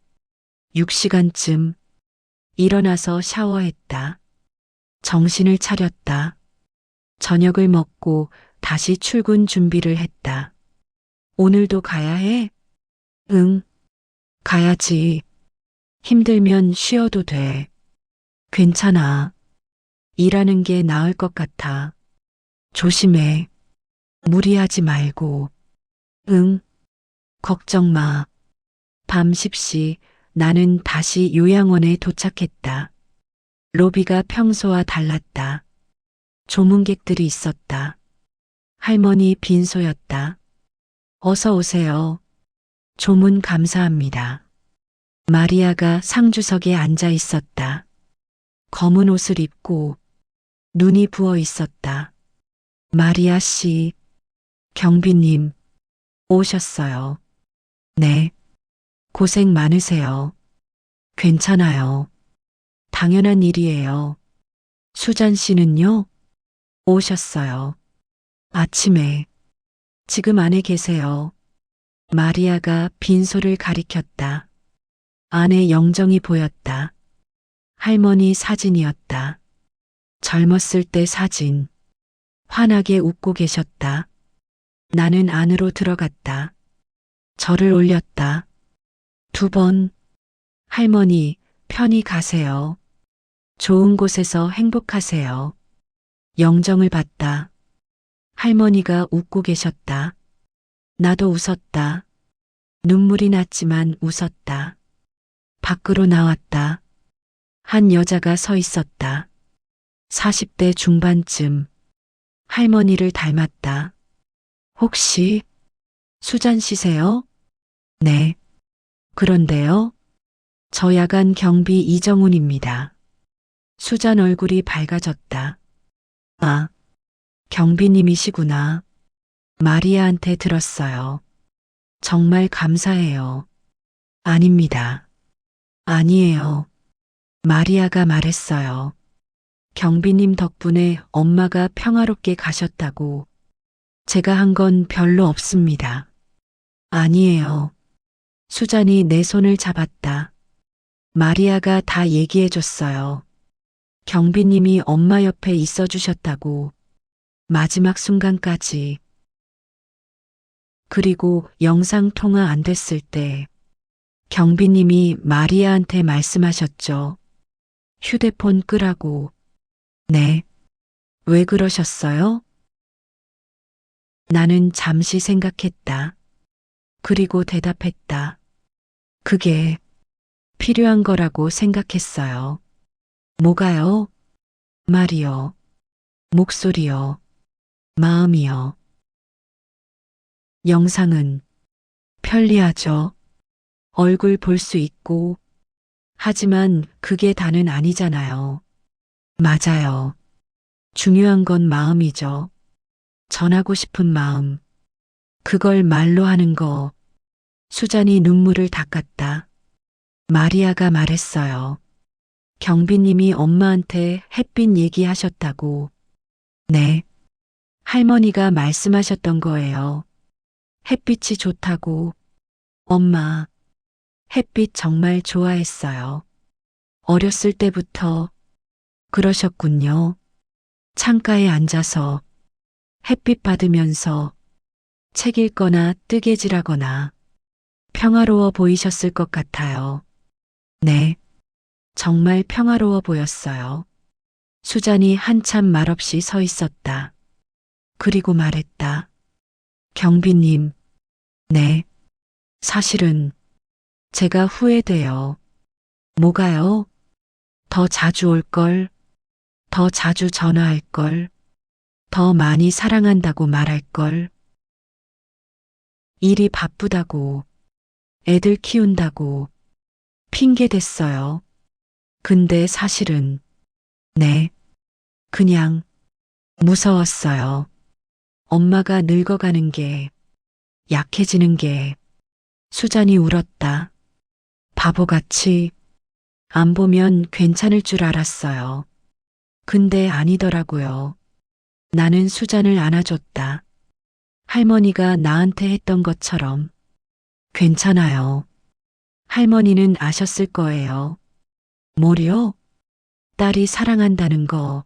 6시간쯤 일어나서 샤워했다. 정신을 차렸다. 저녁을 먹고 다시 출근 준비를 했다. 오늘도 가야 해? 응, 가야지. 힘들면 쉬어도 돼. 괜찮아. 일하는 게 나을 것 같아. 조심해. 무리하지 말고. 응, 걱정 마. 밤 10시 나는 다시 요양원에 도착했다. 로비가 평소와 달랐다. 조문객들이 있었다. 할머니 빈소였다. 어서 오세요. 조문 감사합니다. 마리아가 상주석에 앉아 있었다. 검은 옷을 입고 눈이 부어 있었다. 마리아 씨, 경비님, 오셨어요. 네. 고생 많으세요. 괜찮아요. 당연한 일이에요. 수잔 씨는요? 오셨어요. 아침에. 지금 안에 계세요. 마리아가 빈소를 가리켰다. 안에 영정이 보였다. 할머니 사진이었다. 젊었을 때 사진. 환하게 웃고 계셨다. 나는 안으로 들어갔다. 절을 올렸다. 2번. 할머니, 편히 가세요. 좋은 곳에서 행복하세요. 영정을 받다. 할머니가 웃고 계셨다. 나도 웃었다. 눈물이 났지만 웃었다. 밖으로 나왔다. 한 여자가 서 있었다. 40대 중반쯤. 할머니를 닮았다. 혹시 수잔 씨세요? 네. 그런데요. 저 야간 경비 이정훈입니다. 수잔 얼굴이 밝아졌다. 아, 경비님이시구나. 마리아한테 들었어요. 정말 감사해요. 아닙니다. 아니에요. 마리아가 말했어요. 경비님 덕분에 엄마가 평화롭게 가셨다고. 제가 한 건 별로 없습니다. 아니에요. 수잔이 내 손을 잡았다. 마리아가 다 얘기해 줬어요. 경비님이 엄마 옆에 있어 주셨다고. 마지막 순간까지. 그리고 영상 통화 안 됐을 때 경비님이 마리아한테 말씀하셨죠. 휴대폰 끄라고. 네. 왜 그러셨어요? 나는 잠시 생각했다. 그리고 대답했다. 그게 필요한 거라고 생각했어요. 뭐가요? 말이요. 목소리요. 마음이요. 영상은 편리하죠. 얼굴 볼 수 있고. 하지만 그게 다는 아니잖아요. 맞아요. 중요한 건 마음이죠. 전하고 싶은 마음. 그걸 말로 하는 거. 수잔이 눈물을 닦았다. 마리아가 말했어요. 경비님이 엄마한테 햇빛 얘기하셨다고. 네. 할머니가 말씀하셨던 거예요. 햇빛이 좋다고. 엄마, 햇빛 정말 좋아했어요. 어렸을 때부터 그러셨군요. 창가에 앉아서 햇빛 받으면서 책 읽거나 뜨개질하거나 평화로워 보이셨을 것 같아요. 네, 정말 평화로워 보였어요. 수잔이 한참 말없이 서 있었다. 그리고 말했다. 경비님, 네, 사실은 제가 후회돼요. 뭐가요? 더 자주 올 걸, 더 자주 전화할 걸, 더 많이 사랑한다고 말할 걸. 일이 바쁘다고, 애들 키운다고, 핑계 댔어요. 근데 사실은, 네, 그냥 무서웠어요. 엄마가 늙어가는 게, 약해지는 게. 수잔이 울었다. 바보같이 안 보면 괜찮을 줄 알았어요. 근데 아니더라고요. 나는 수잔을 안아줬다. 할머니가 나한테 했던 것처럼. 괜찮아요. 할머니는 아셨을 거예요. 뭐요? 딸이 사랑한다는 거,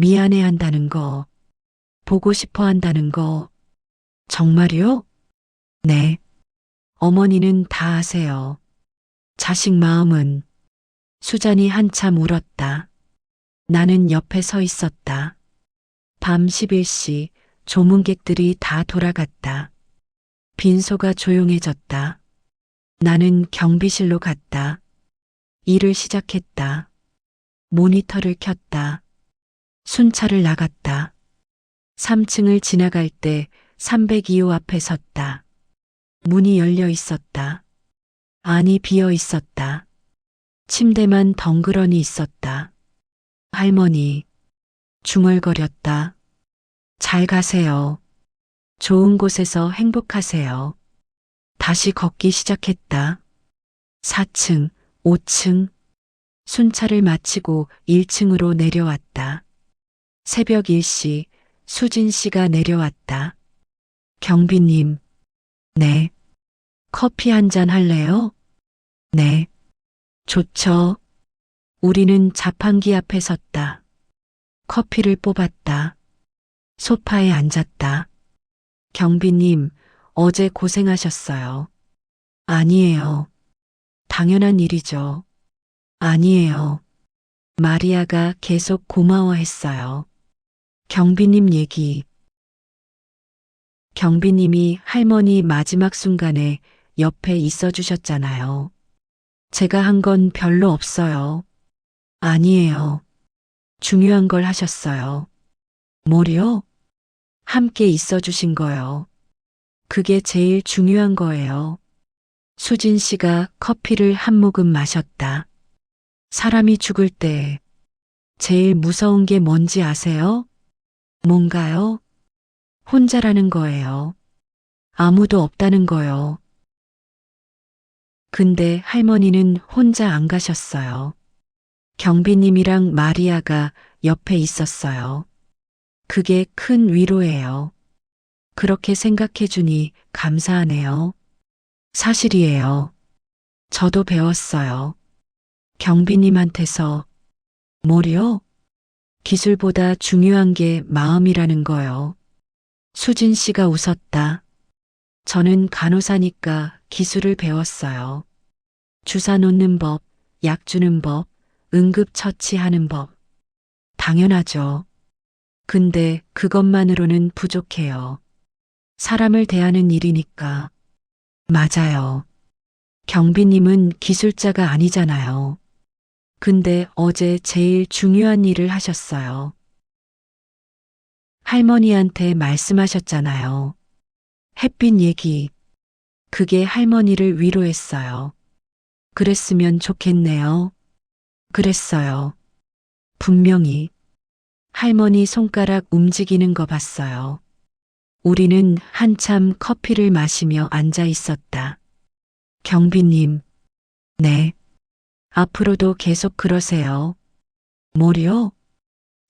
미안해 한다는 거, 보고 싶어 한다는 거. 정말요? 네. 어머니는 다 아세요. 자식 마음은. 수잔이 한참 울었다. 나는 옆에 서 있었다. 밤 11시 조문객들이 다 돌아갔다. 빈소가 조용해졌다. 나는 경비실로 갔다. 일을 시작했다. 모니터를 켰다. 순찰을 나갔다. 3층을 지나갈 때 302호 앞에 섰다. 문이 열려 있었다. 안이 비어 있었다. 침대만 덩그러니 있었다. 할머니, 중얼거렸다. 잘 가세요. 좋은 곳에서 행복하세요. 다시 걷기 시작했다. 4층, 5층. 순찰을 마치고 1층으로 내려왔다. 새벽 1시 수진 씨가 내려왔다. 경비님, 네. 커피 한 잔 할래요? 네. 좋죠. 우리는 자판기 앞에 섰다. 커피를 뽑았다. 소파에 앉았다. 경비님, 어제 고생하셨어요. 아니에요. 당연한 일이죠. 아니에요. 마리아가 계속 고마워했어요. 경비님 얘기. 경비님이 할머니 마지막 순간에 옆에 있어 주셨잖아요. 제가 한 건 별로 없어요. 아니에요. 중요한 걸 하셨어요. 뭐요? 함께 있어 주신 거요. 그게 제일 중요한 거예요. 수진 씨가 커피를 한 모금 마셨다. 사람이 죽을 때 제일 무서운 게 뭔지 아세요? 뭔가요? 혼자라는 거예요. 아무도 없다는 거요. 근데 할머니는 혼자 안 가셨어요. 경비님이랑 마리아가 옆에 있었어요. 그게 큰 위로예요. 그렇게 생각해 주니 감사하네요. 사실이에요. 저도 배웠어요. 경비님한테서. 뭐요? 기술보다 중요한 게 마음이라는 거요. 수진 씨가 웃었다. 저는 간호사니까 기술을 배웠어요. 주사 놓는 법, 약 주는 법, 응급처치하는 법. 당연하죠. 근데 그것만으로는 부족해요. 사람을 대하는 일이니까. 맞아요. 경비님은 기술자가 아니잖아요. 근데 어제 제일 중요한 일을 하셨어요. 할머니한테 말씀하셨잖아요. 햇빛 얘기. 그게 할머니를 위로했어요. 그랬으면 좋겠네요. 그랬어요. 분명히. 할머니 손가락 움직이는 거 봤어요. 우리는 한참 커피를 마시며 앉아 있었다. 경비님. 네. 앞으로도 계속 그러세요. 뭐요?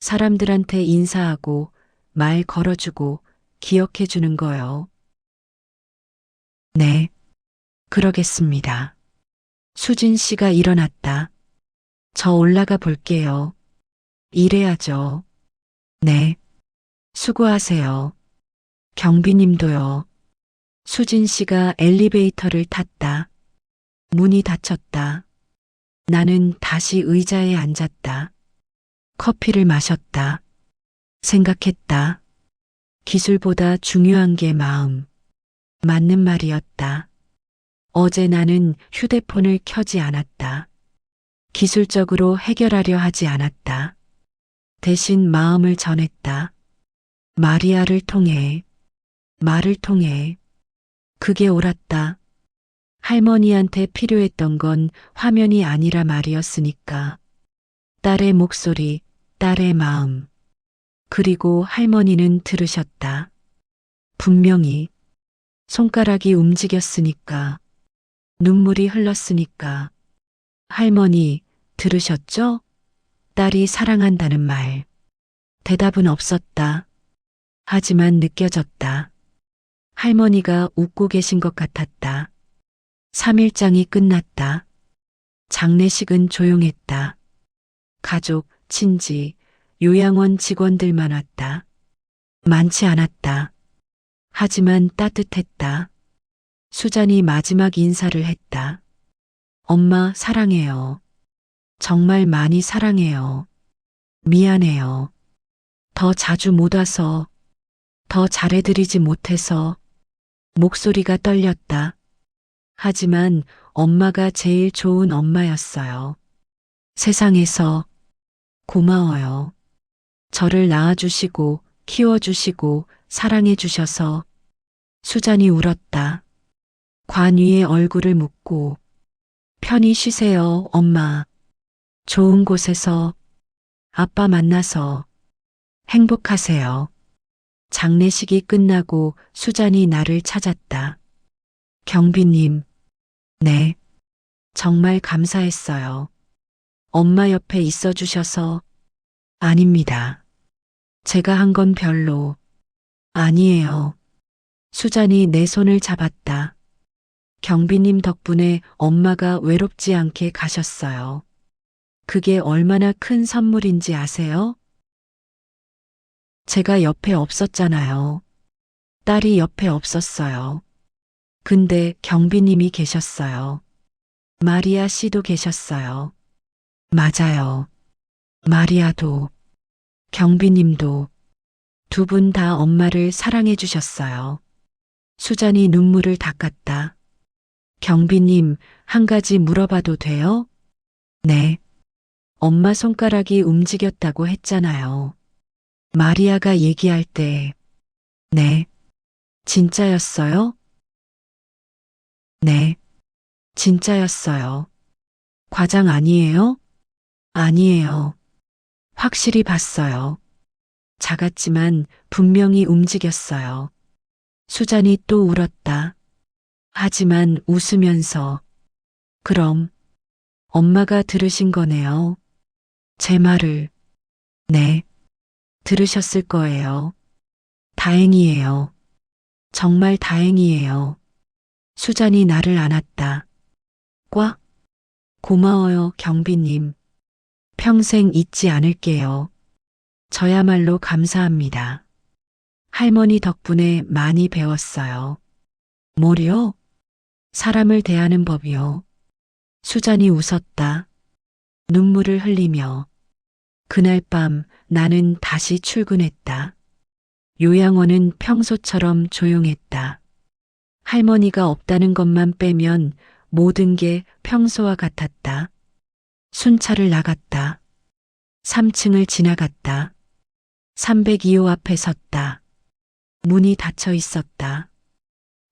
사람들한테 인사하고 말 걸어주고 기억해 주는 거요. 네. 그러겠습니다. 수진 씨가 일어났다. 저 올라가 볼게요. 일해야죠. 네. 수고하세요. 경비님도요. 수진 씨가 엘리베이터를 탔다. 문이 닫혔다. 나는 다시 의자에 앉았다. 커피를 마셨다. 생각했다. 기술보다 중요한 게 마음. 맞는 말이었다. 어제 나는 휴대폰을 켜지 않았다. 기술적으로 해결하려 하지 않았다. 대신 마음을 전했다. 마리아를 통해, 말을 통해. 그게 옳았다. 할머니한테 필요했던 건 화면이 아니라 말이었으니까. 딸의 목소리, 딸의 마음. 그리고 할머니는 들으셨다. 분명히. 손가락이 움직였으니까. 눈물이 흘렀으니까. 할머니, 들으셨죠? 딸이 사랑한다는 말. 대답은 없었다. 하지만 느껴졌다. 할머니가 웃고 계신 것 같았다. 3일장이 끝났다. 장례식은 조용했다. 가족, 친지, 요양원 직원들만 왔다. 많지 않았다. 하지만 따뜻했다. 수잔이 마지막 인사를 했다. 엄마 사랑해요. 정말 많이 사랑해요. 미안해요. 더 자주 못 와서, 더 잘해드리지 못해서. 목소리가 떨렸다. 하지만 엄마가 제일 좋은 엄마였어요. 세상에서. 고마워요. 저를 낳아주시고 키워주시고 사랑해주셔서. 수잔이 울었다. 관 위에 얼굴을 묻고. 편히 쉬세요, 엄마. 좋은 곳에서. 아빠 만나서. 행복하세요. 장례식이 끝나고 수잔이 나를 찾았다. 경비님. 네. 정말 감사했어요. 엄마 옆에 있어 주셔서. 아닙니다. 제가 한 건 별로. 아니에요. 수잔이 내 손을 잡았다. 경비님 덕분에 엄마가 외롭지 않게 가셨어요. 그게 얼마나 큰 선물인지 아세요? 제가 옆에 없었잖아요. 딸이 옆에 없었어요. 근데 경비님이 계셨어요. 마리아 씨도 계셨어요. 맞아요. 마리아도, 경비님도 두 분 다 엄마를 사랑해 주셨어요. 수잔이 눈물을 닦았다. 경비님, 한 가지 물어봐도 돼요? 네. 엄마 손가락이 움직였다고 했잖아요. 마리아가 얘기할 때, 네. 진짜였어요? 네. 진짜였어요. 과장 아니에요? 아니에요. 확실히 봤어요. 작았지만 분명히 움직였어요. 수잔이 또 울었다. 하지만 웃으면서, 그럼 엄마가 들으신 거네요. 제 말을, 네, 들으셨을 거예요. 다행이에요. 정말 다행이에요. 수잔이 나를 안았다. 꽉. 고마워요, 경비님. 평생 잊지 않을게요. 저야말로 감사합니다. 할머니 덕분에 많이 배웠어요. 뭐요? 사람을 대하는 법이요. 수잔이 웃었다. 눈물을 흘리며. 그날 밤 나는 다시 출근했다. 요양원은 평소처럼 조용했다. 할머니가 없다는 것만 빼면 모든 게 평소와 같았다. 순찰을 나갔다. 3층을 지나갔다. 302호 앞에 섰다. 문이 닫혀 있었다.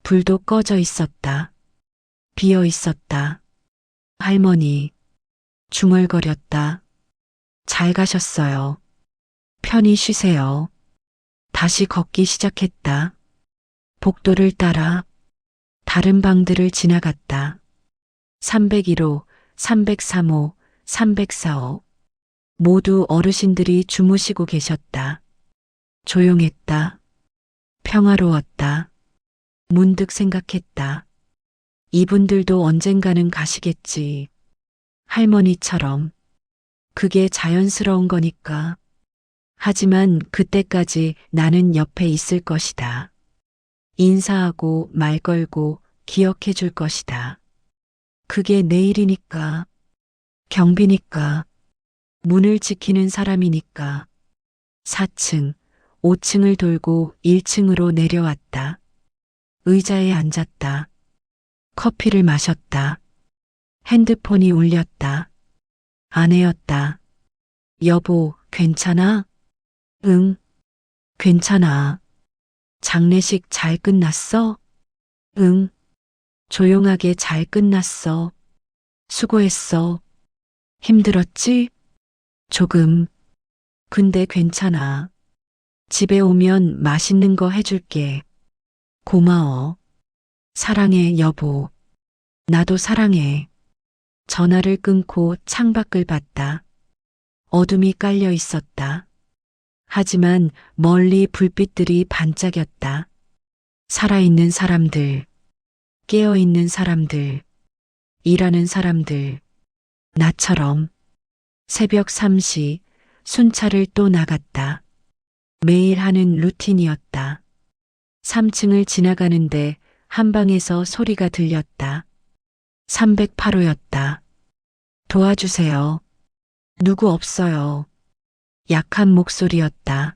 불도 꺼져 있었다. 비어 있었다. 할머니, 중얼거렸다. 잘 가셨어요. 편히 쉬세요. 다시 걷기 시작했다. 복도를 따라 다른 방들을 지나갔다. 301호, 303호, 304호. 모두 어르신들이 주무시고 계셨다. 조용했다. 평화로웠다. 문득 생각했다. 이분들도 언젠가는 가시겠지. 할머니처럼. 그게 자연스러운 거니까. 하지만 그때까지 나는 옆에 있을 것이다. 인사하고 말 걸고 기억해 줄 것이다. 그게 내일이니까. 경비니까. 문을 지키는 사람이니까. 4층, 5층을 돌고 1층으로 내려왔다. 의자에 앉았다. 커피를 마셨다. 핸드폰이 울렸다. 아내였다. 여보, 괜찮아? 응, 괜찮아. 장례식 잘 끝났어? 응, 조용하게 잘 끝났어. 수고했어. 힘들었지? 조금. 근데 괜찮아. 집에 오면 맛있는 거 해줄게. 고마워. 사랑해, 여보. 나도 사랑해. 전화를 끊고 창밖을 봤다. 어둠이 깔려 있었다. 하지만 멀리 불빛들이 반짝였다. 살아있는 사람들, 깨어있는 사람들, 일하는 사람들, 나처럼. 새벽 3시 순찰을 또 나갔다. 매일 하는 루틴이었다. 3층을 지나가는데 한 방에서 소리가 들렸다. 308호였다. 도와주세요. 누구 없어요. 약한 목소리였다.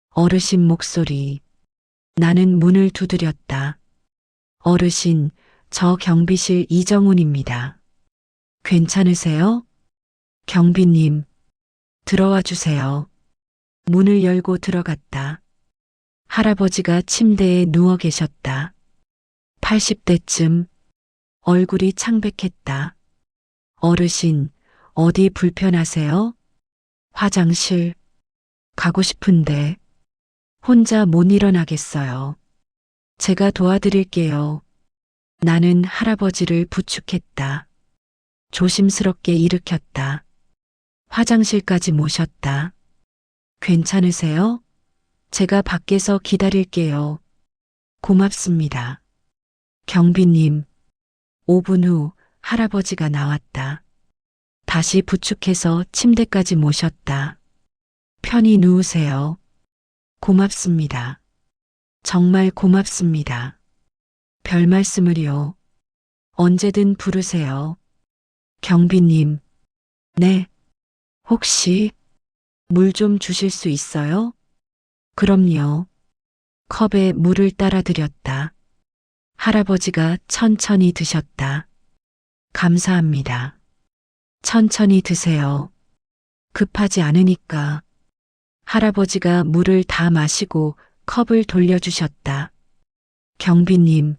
어르신 목소리. 나는 문을 두드렸다. 어르신, 저 경비실 이정훈입니다. 괜찮으세요? 경비님, 들어와 주세요. 문을 열고 들어갔다. 할아버지가 침대에 누워 계셨다. 80대쯤. 얼굴이 창백했다. 어르신, 어디 불편하세요? 화장실. 가고 싶은데. 혼자 못 일어나겠어요. 제가 도와드릴게요. 나는 할아버지를 부축했다. 조심스럽게 일으켰다. 화장실까지 모셨다. 괜찮으세요? 제가 밖에서 기다릴게요. 고맙습니다. 경비님. 5분 후 할아버지가 나왔다. 다시 부축해서 침대까지 모셨다. 편히 누우세요. 고맙습니다. 정말 고맙습니다. 별 말씀을요. 언제든 부르세요. 경비님, 네. 혹시 물 좀 주실 수 있어요? 그럼요. 컵에 물을 따라 드렸다. 할아버지가 천천히 드셨다. 감사합니다. 천천히 드세요. 급하지 않으니까. 할아버지가 물을 다 마시고 컵을 돌려주셨다. 경비님,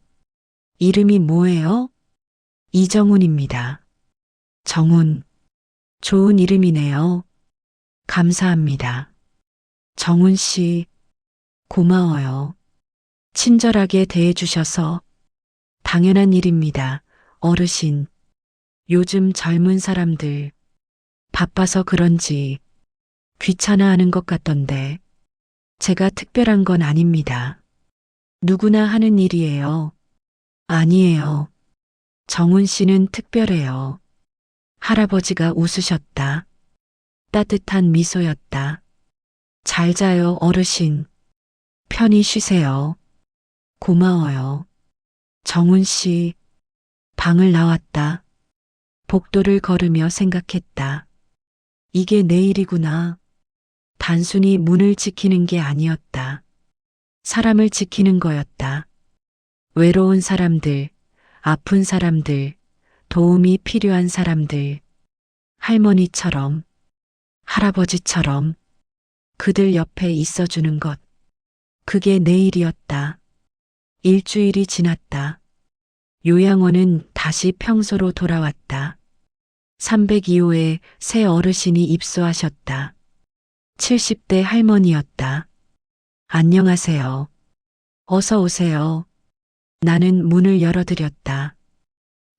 이름이 뭐예요? 이정훈입니다. 정훈, 좋은 이름이네요. 감사합니다. 정훈 씨, 고마워요. 친절하게 대해주셔서 당연한 일입니다. 어르신, 요즘 젊은 사람들 바빠서 그런지 귀찮아하는 것 같던데 제가 특별한 건 아닙니다. 누구나 하는 일이에요. 아니에요. 정훈 씨는 특별해요. 할아버지가 웃으셨다. 따뜻한 미소였다. 잘 자요, 어르신. 편히 쉬세요. 고마워요. 정훈 씨, 방을 나왔다. 복도를 걸으며 생각했다. 이게 내일이구나. 단순히 문을 지키는 게 아니었다. 사람을 지키는 거였다. 외로운 사람들, 아픈 사람들, 도움이 필요한 사람들, 할머니처럼, 할아버지처럼 그들 옆에 있어주는 것. 그게 내일이었다. 일주일이 지났다. 요양원은 다시 평소로 돌아왔다. 302호에 새 어르신이 입소하셨다. 70대 할머니였다. 안녕하세요. 어서 오세요. 나는 문을 열어드렸다.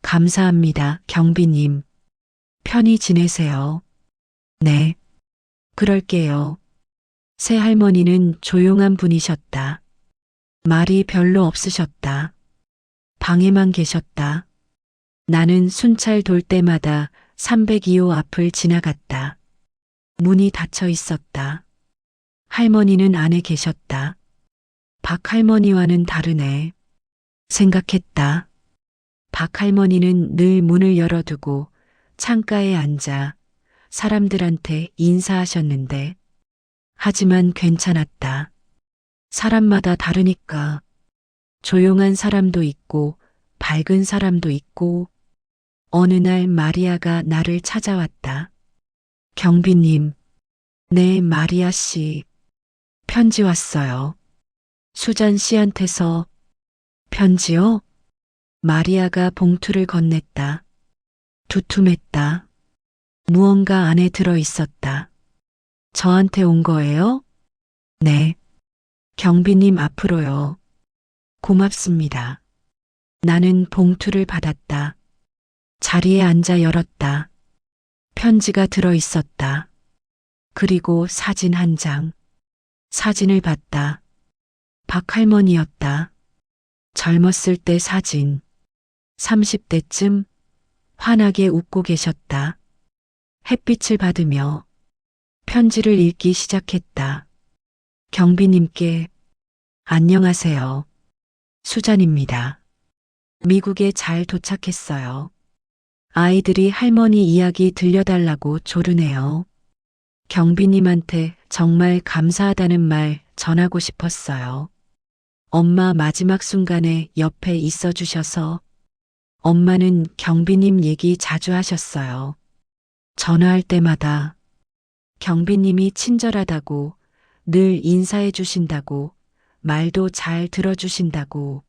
감사합니다, 경비님. 편히 지내세요. 네, 그럴게요. 새 할머니는 조용한 분이셨다. 말이 별로 없으셨다. 방에만 계셨다. 나는 순찰 돌 때마다 302호 앞을 지나갔다. 문이 닫혀 있었다. 할머니는 안에 계셨다. 박 할머니와는 다르네. 생각했다. 박 할머니는 늘 문을 열어두고 창가에 앉아 사람들한테 인사하셨는데, 하지만 괜찮았다. 사람마다 다르니까. 조용한 사람도 있고 밝은 사람도 있고. 어느 날 마리아가 나를 찾아왔다. 경비님, 네, 마리아 씨. 편지 왔어요. 수잔 씨한테서. 편지요? 마리아가 봉투를 건넸다. 두툼했다. 무언가 안에 들어 있었다. 저한테 온 거예요? 네. 경비님 앞으로요. 고맙습니다. 나는 봉투를 받았다. 자리에 앉아 열었다. 편지가 들어 있었다. 그리고 사진 한 장. 사진을 봤다. 박 할머니였다. 젊었을 때 사진. 30대쯤 환하게 웃고 계셨다. 햇빛을 받으며 편지를 읽기 시작했다. 경비님께 안녕하세요. 수잔입니다. 미국에 잘 도착했어요. 아이들이 할머니 이야기 들려달라고 조르네요. 경비님한테 정말 감사하다는 말 전하고 싶었어요. 엄마 마지막 순간에 옆에 있어 주셔서. 엄마는 경비님 얘기 자주 하셨어요. 전화할 때마다 경비님이 친절하다고, 늘 인사해 주신다고, 말도 잘 들어주신다고.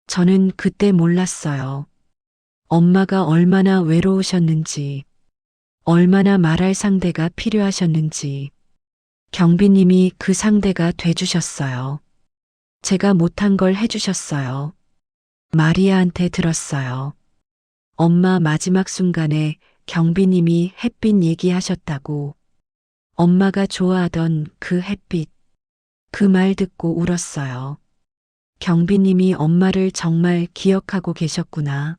저는 그때 몰랐어요. 엄마가 얼마나 외로우셨는지, 얼마나 말할 상대가 필요하셨는지. 경비님이 그 상대가 돼주셨어요. 제가 못한 걸 해주셨어요. 마리아한테 들었어요. 엄마 마지막 순간에 경비님이 햇빛 얘기하셨다고. 엄마가 좋아하던 그 햇빛. 그 말 듣고 울었어요. 경비님이 엄마를 정말 기억하고 계셨구나.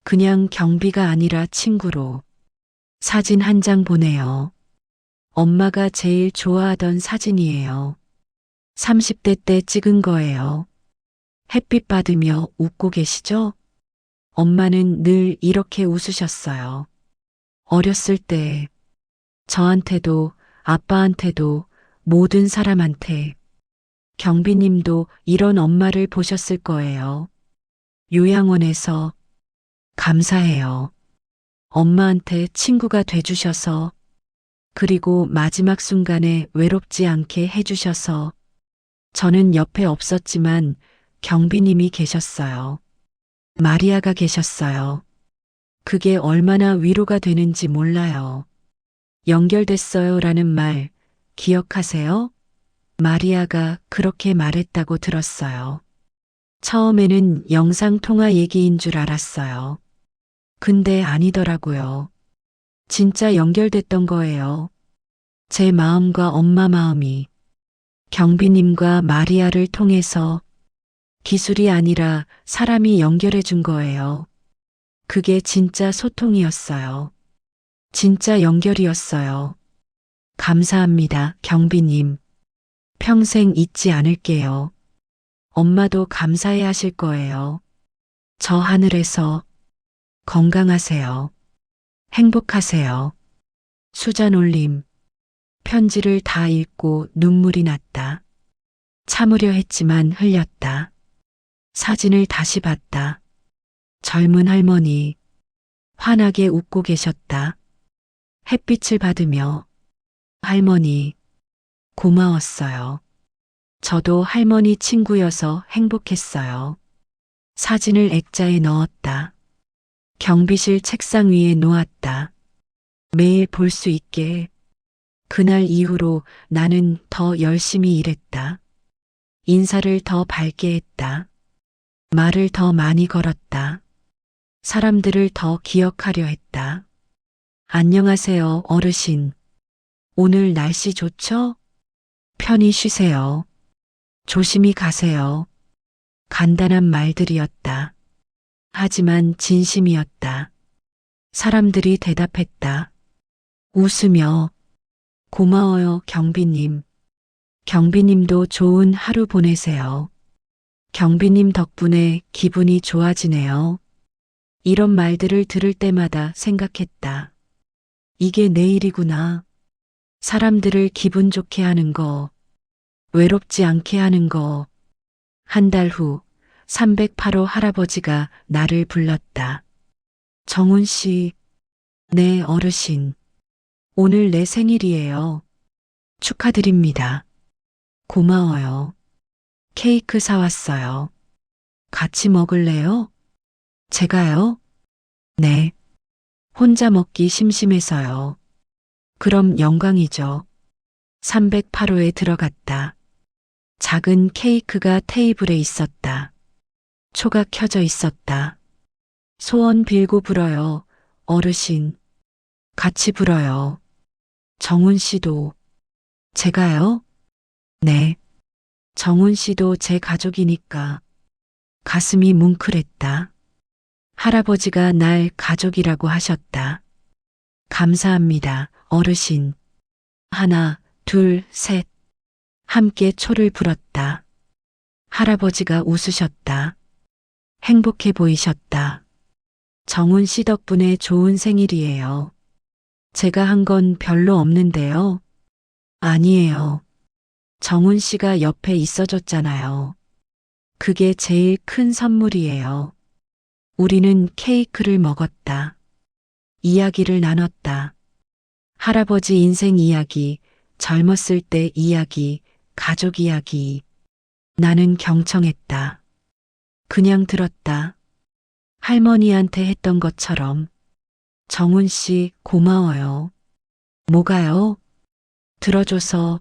그냥 경비가 아니라 친구로. 사진 한 장 보내요. 엄마가 제일 좋아하던 사진이에요. 30대 때 찍은 거예요. 햇빛 받으며 웃고 계시죠? 엄마는 늘 이렇게 웃으셨어요. 어렸을 때 저한테도 아빠한테도 모든 사람한테 경비님도 이런 엄마를 보셨을 거예요. 요양원에서 감사해요. 엄마한테 친구가 돼주셔서 그리고 마지막 순간에 외롭지 않게 해주셔서 저는 옆에 없었지만 경비님이 계셨어요. 마리아가 계셨어요. 그게 얼마나 위로가 되는지 몰라요. 연결됐어요 라는 말 기억하세요? 마리아가 그렇게 말했다고 들었어요. 처음에는 영상통화 얘기인 줄 알았어요. 근데 아니더라고요. 진짜 연결됐던 거예요. 제 마음과 엄마 마음이 경비님과 마리아를 통해서 기술이 아니라 사람이 연결해 준 거예요. 그게 진짜 소통이었어요. 진짜 연결이었어요. 감사합니다, 경비님. 평생 잊지 않을게요. 엄마도 감사해 하실 거예요. 저 하늘에서 건강하세요. 행복하세요. 수잔 올림. 편지를 다 읽고 눈물이 났다. 참으려 했지만 흘렸다. 사진을 다시 봤다. 젊은 할머니. 환하게 웃고 계셨다. 햇빛을 받으며 할머니. 고마웠어요. 저도 할머니 친구여서 행복했어요. 사진을 액자에 넣었다. 경비실 책상 위에 놓았다. 매일 볼 수 있게. 그날 이후로 나는 더 열심히 일했다. 인사를 더 밝게 했다. 말을 더 많이 걸었다. 사람들을 더 기억하려 했다. 안녕하세요, 어르신. 오늘 날씨 좋죠? 편히 쉬세요. 조심히 가세요. 간단한 말들이었다. 하지만 진심이었다. 사람들이 대답했다. 웃으며 고마워요, 경비님. 경비님도 좋은 하루 보내세요. 경비님 덕분에 기분이 좋아지네요. 이런 말들을 들을 때마다 생각했다. 이게 내일이구나. 사람들을 기분 좋게 하는 거, 외롭지 않게 하는 거. 한 달 후 308호 할아버지가 나를 불렀다. 정훈 씨, 네 어르신. 오늘 내 생일이에요. 축하드립니다. 고마워요. 케이크 사왔어요. 같이 먹을래요? 제가요? 네. 혼자 먹기 심심해서요. 그럼 영광이죠. 308호에 들어갔다. 작은 케이크가 테이블에 있었다. 초가 켜져 있었다. 소원 빌고 불어요, 어르신. 같이 불어요. 정훈 씨도. 제가요? 네. 정훈 씨도 제 가족이니까. 가슴이 뭉클했다. 할아버지가 날 가족이라고 하셨다. 감사합니다, 어르신. 하나, 둘, 셋. 함께 초를 불었다. 할아버지가 웃으셨다. 행복해 보이셨다. 정훈 씨 덕분에 좋은 생일이에요. 제가 한 건 별로 없는데요. 아니에요. 정훈 씨가 옆에 있어줬잖아요. 그게 제일 큰 선물이에요. 우리는 케이크를 먹었다. 이야기를 나눴다. 할아버지 인생 이야기, 젊었을 때 이야기, 가족 이야기. 나는 경청했다. 그냥 들었다. 할머니한테 했던 것처럼. 정훈 씨 고마워요. 뭐가요? 들어줘서.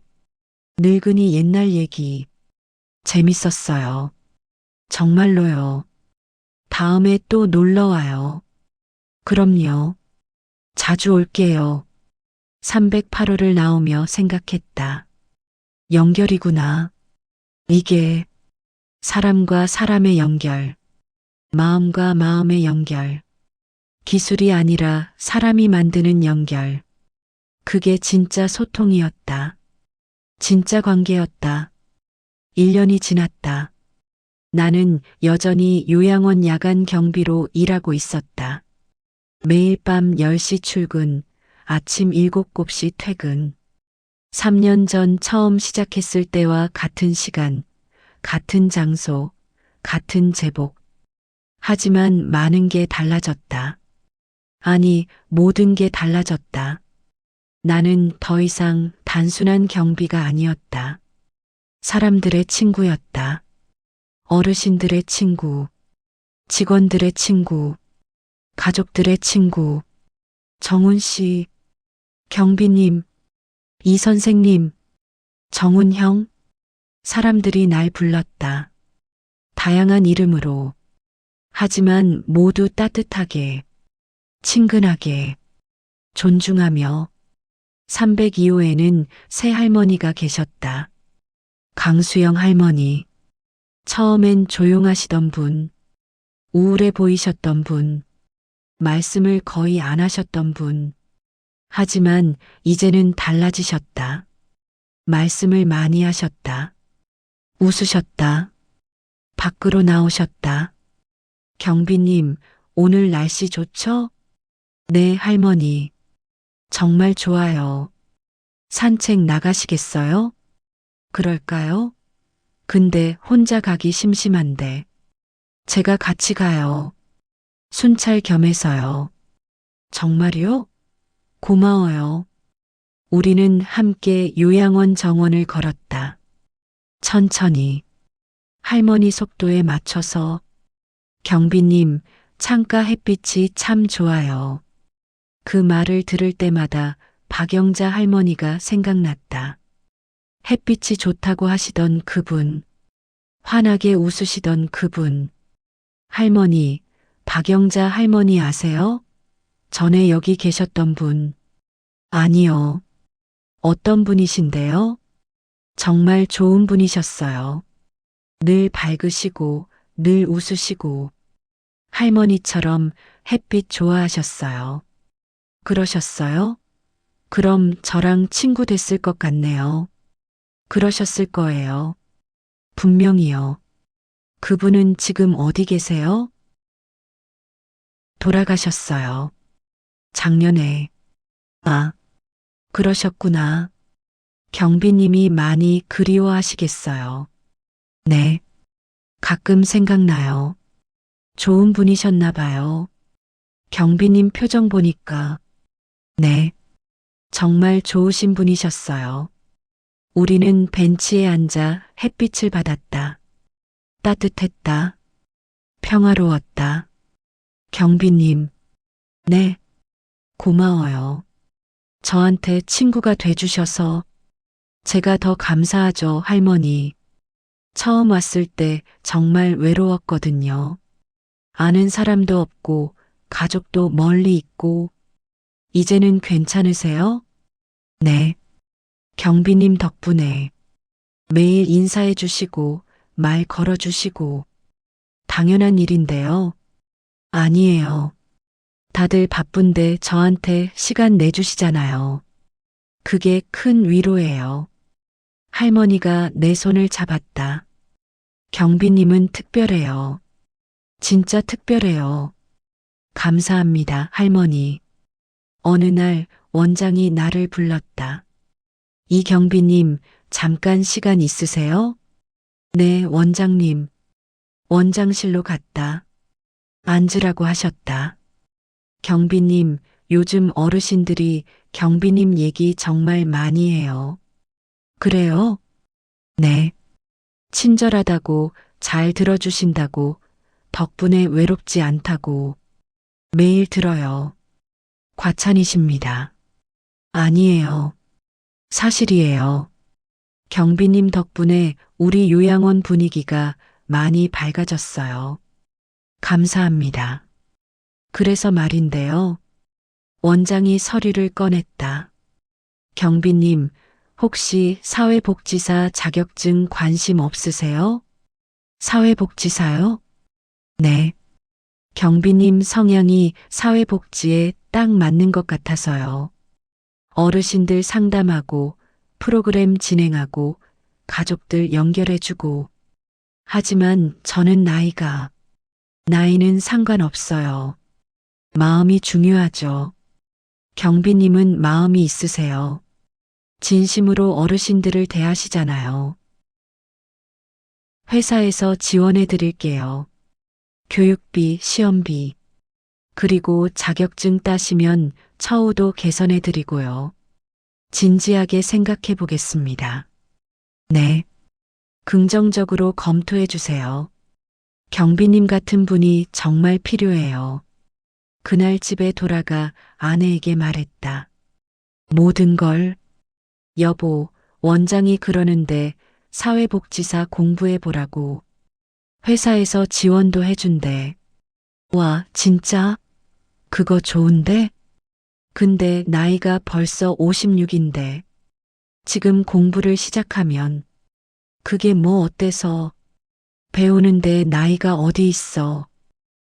늙은이 옛날 얘기. 재밌었어요. 정말로요. 다음에 또 놀러 와요. 그럼요. 자주 올게요. 308호를 나오며 생각했다. 연결이구나. 이게 사람과 사람의 연결, 마음과 마음의 연결, 기술이 아니라 사람이 만드는 연결. 그게 진짜 소통이었다. 진짜 관계였다. 1년이 지났다. 나는 여전히 요양원 야간 경비로 일하고 있었다. 매일 밤 10시 출근, 아침 7시 퇴근. 3년 전 처음 시작했을 때와 같은 시간, 같은 장소, 같은 제복. 하지만 많은 게 달라졌다. 아니, 모든 게 달라졌다. 나는 더 이상 단순한 경비가 아니었다. 사람들의 친구였다. 어르신들의 친구, 직원들의 친구, 가족들의 친구, 정훈 씨, 경비님, 이 선생님, 정훈 형, 사람들이 날 불렀다. 다양한 이름으로. 하지만 모두 따뜻하게, 친근하게, 존중하며 302호에는 새 할머니가 계셨다. 강수영 할머니. 처음엔 조용하시던 분, 우울해 보이셨던 분, 말씀을 거의 안 하셨던 분. 하지만 이제는 달라지셨다. 말씀을 많이 하셨다. 웃으셨다. 밖으로 나오셨다. 경비님, 오늘 날씨 좋죠? 네, 할머니. 정말 좋아요. 산책 나가시겠어요? 그럴까요? 근데 혼자 가기 심심한데. 제가 같이 가요. 순찰 겸해서요. 정말요? 고마워요. 우리는 함께 요양원 정원을 걸었다. 천천히. 할머니 속도에 맞춰서. 경비님, 창가 햇빛이 참 좋아요. 그 말을 들을 때마다 박영자 할머니가 생각났다. 햇빛이 좋다고 하시던 그분, 환하게 웃으시던 그분. 할머니, 박영자 할머니 아세요? 전에 여기 계셨던 분. 아니요. 어떤 분이신데요? 정말 좋은 분이셨어요. 늘 밝으시고, 늘 웃으시고, 할머니처럼 햇빛 좋아하셨어요. 그러셨어요? 그럼 저랑 친구 됐을 것 같네요. 그러셨을 거예요. 분명히요. 그분은 지금 어디 계세요? 돌아가셨어요. 작년에. 아, 그러셨구나. 경비님이 많이 그리워하시겠어요. 네. 가끔 생각나요. 좋은 분이셨나 봐요. 경비님 표정 보니까. 네. 정말 좋으신 분이셨어요. 우리는 벤치에 앉아 햇빛을 받았다. 따뜻했다. 평화로웠다. 경비님. 네. 고마워요. 저한테 친구가 돼주셔서 제가 더 감사하죠, 할머니. 처음 왔을 때 정말 외로웠거든요. 아는 사람도 없고 가족도 멀리 있고. 이제는 괜찮으세요? 네. 경비님 덕분에 매일 인사해 주시고 말 걸어 주시고. 당연한 일인데요. 아니에요. 다들 바쁜데 저한테 시간 내주시잖아요. 그게 큰 위로예요. 할머니가 내 손을 잡았다. 경비님은 특별해요. 진짜 특별해요. 감사합니다, 할머니. 어느 날 원장이 나를 불렀다. 이경비님, 잠깐 시간 있으세요? 네, 원장님. 원장실로 갔다. 앉으라고 하셨다. 경비님, 요즘 어르신들이 경비님 얘기 정말 많이 해요. 그래요? 네. 친절하다고, 잘 들어주신다고, 덕분에 외롭지 않다고. 매일 들어요. 과찬이십니다. 아니에요. 사실이에요. 경비님 덕분에 우리 요양원 분위기가 많이 밝아졌어요. 감사합니다. 그래서 말인데요. 원장이 서류를 꺼냈다. 경비님, 혹시 사회복지사 자격증 관심 없으세요? 사회복지사요? 네. 경비님 성향이 사회복지에 딱 맞는 것 같아서요. 어르신들 상담하고 프로그램 진행하고 가족들 연결해주고 하지만 저는 나이는 상관없어요. 마음이 중요하죠. 경비님은 마음이 있으세요. 진심으로 어르신들을 대하시잖아요. 회사에서 지원해 드릴게요. 교육비, 시험비, 그리고 자격증 따시면 처우도 개선해 드리고요. 진지하게 생각해 보겠습니다. 네. 긍정적으로 검토해 주세요. 경비님 같은 분이 정말 필요해요. 그날 집에 돌아가 아내에게 말했다. 모든 걸, 여보, 원장이 그러는데 사회복지사 공부해 보라고. 회사에서 지원도 해준대. 와, 진짜? 그거 좋은데? 근데 나이가 벌써 56인데 지금 공부를 시작하면 그게 뭐 어때서 배우는데 나이가 어디 있어.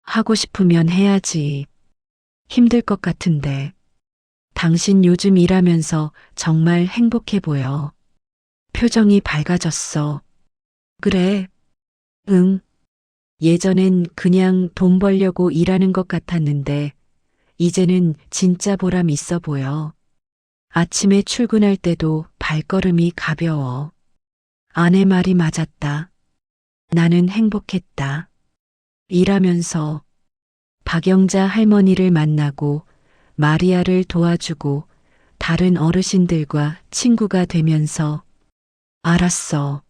하고 싶으면 해야지. 힘들 것 같은데. 당신 요즘 일하면서 정말 행복해 보여. 표정이 밝아졌어. 그래. 응. 예전엔 그냥 돈 벌려고 일하는 것 같았는데 이제는 진짜 보람 있어 보여. 아침에 출근할 때도 발걸음이 가벼워. 아내 말이 맞았다. 나는 행복했다. 일하면서 박영자 할머니를 만나고 마리아를 도와주고 다른 어르신들과 친구가 되면서 알았어.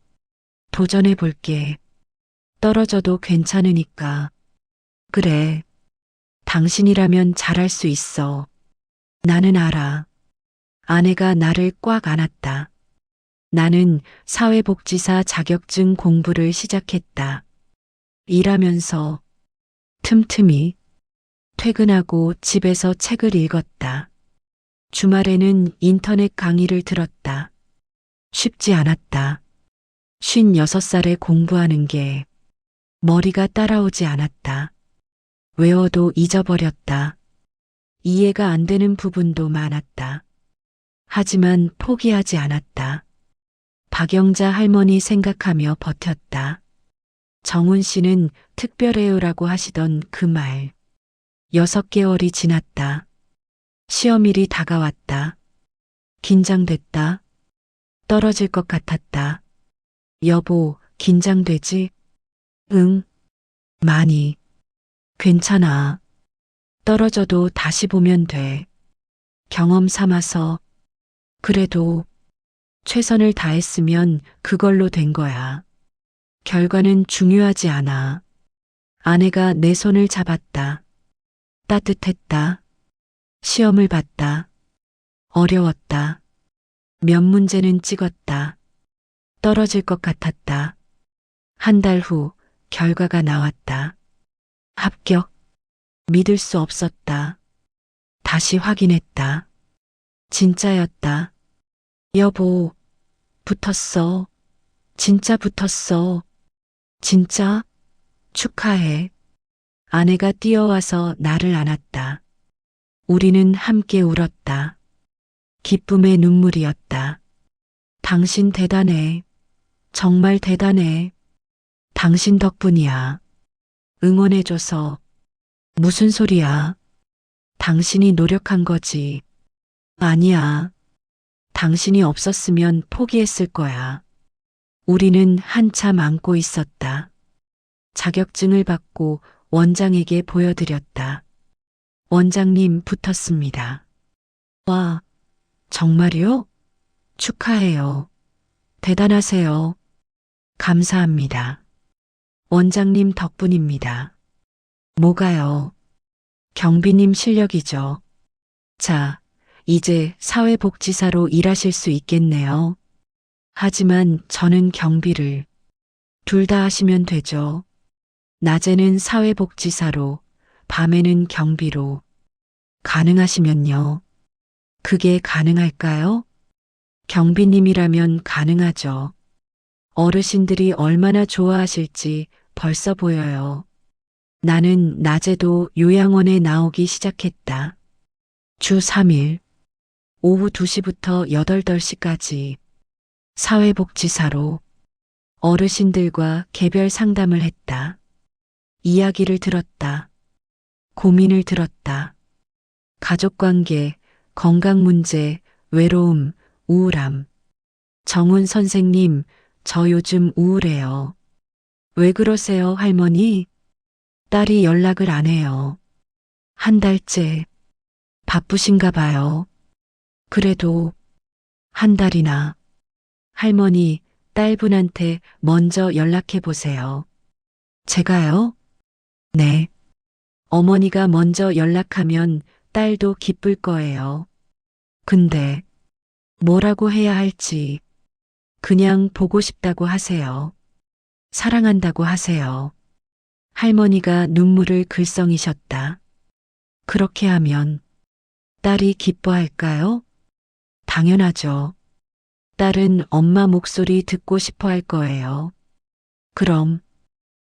도전해 볼게. 떨어져도 괜찮으니까. 그래. 당신이라면 잘할 수 있어. 나는 알아. 아내가 나를 꽉 안았다. 나는 사회복지사 자격증 공부를 시작했다. 일하면서 틈틈이 퇴근하고 집에서 책을 읽었다. 주말에는 인터넷 강의를 들었다. 쉽지 않았다. 56살에 공부하는 게 머리가 따라오지 않았다. 외워도 잊어버렸다. 이해가 안 되는 부분도 많았다. 하지만 포기하지 않았다. 박영자 할머니 생각하며 버텼다. 정훈 씨는 특별해요라고 하시던 그 말. 6개월이 지났다. 시험일이 다가왔다. 긴장됐다. 떨어질 것 같았다. 여보, 긴장되지? 응, 많이. 괜찮아. 떨어져도 다시 보면 돼. 경험 삼아서. 그래도 최선을 다했으면 그걸로 된 거야. 결과는 중요하지 않아. 아내가 내 손을 잡았다. 따뜻했다. 시험을 봤다. 어려웠다. 몇 문제는 찍었다. 떨어질 것 같았다. 한 달 후 결과가 나왔다. 합격. 믿을 수 없었다. 다시 확인했다. 진짜였다. 여보, 붙었어. 진짜 붙었어. 진짜? 축하해. 아내가 뛰어와서 나를 안았다. 우리는 함께 울었다. 기쁨의 눈물이었다. 당신 대단해. 정말 대단해. 당신 덕분이야. 응원해줘서. 무슨 소리야? 당신이 노력한 거지. 아니야. 당신이 없었으면 포기했을 거야. 우리는 한참 안고 있었다. 자격증을 받고 원장에게 보여드렸다. 원장님 붙었습니다. 와, 정말요? 축하해요. 대단하세요. 감사합니다. 원장님 덕분입니다. 뭐가요? 경비님 실력이죠. 자, 이제 사회복지사로 일하실 수 있겠네요. 하지만 저는 경비를 둘 다 하시면 되죠. 낮에는 사회복지사로, 밤에는 경비로. 가능하시면요. 그게 가능할까요? 경비님이라면 가능하죠. 어르신들이 얼마나 좋아하실지 벌써 보여요. 나는 낮에도 요양원에 나오기 시작했다. 주 3일, 오후 2시부터 8, 10시까지 사회복지사로 어르신들과 개별 상담을 했다. 이야기를 들었다. 고민을 들었다. 가족관계, 건강 문제, 외로움, 우울함. 정훈 선생님, 저 요즘 우울해요. 왜 그러세요, 할머니? 딸이 연락을 안 해요. 한 달째. 바쁘신가 봐요. 그래도 한 달이나. 할머니, 딸분한테 먼저 연락해 보세요. 제가요? 네. 어머니가 먼저 연락하면 딸도 기쁠 거예요. 근데 뭐라고 해야 할지. 그냥 보고 싶다고 하세요. 사랑한다고 하세요. 할머니가 눈물을 글썽이셨다. 그렇게 하면 딸이 기뻐할까요? 당연하죠. 딸은 엄마 목소리 듣고 싶어 할 거예요. 그럼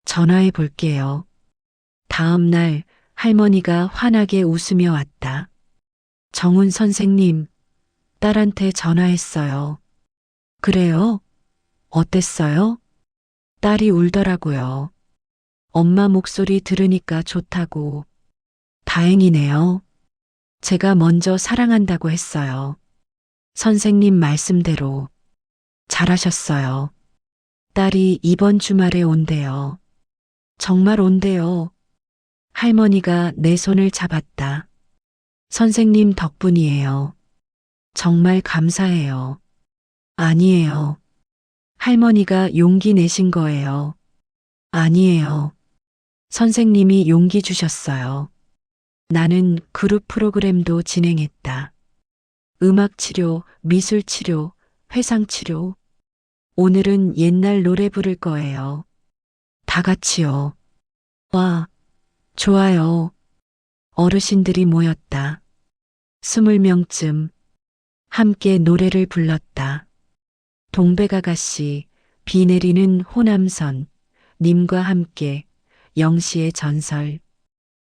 전화해 볼게요. 다음 날 할머니가 환하게 웃으며 왔다. 정훈 선생님, 딸한테 전화했어요. 그래요? 어땠어요? 딸이 울더라고요. 엄마 목소리 들으니까 좋다고. 다행이네요. 제가 먼저 사랑한다고 했어요. 선생님 말씀대로. 잘하셨어요. 딸이 이번 주말에 온대요. 정말 온대요. 할머니가 내 손을 잡았다. 선생님 덕분이에요. 정말 감사해요. 아니에요. 할머니가 용기 내신 거예요. 아니에요. 선생님이 용기 주셨어요. 나는 그룹 프로그램도 진행했다. 음악 치료, 미술 치료, 회상 치료. 오늘은 옛날 노래 부를 거예요. 다 같이요. 와, 좋아요. 어르신들이 모였다. 20명쯤 함께 노래를 불렀다. 동백아가씨, 비 내리는 호남선, 님과 함께, 영시의 전설.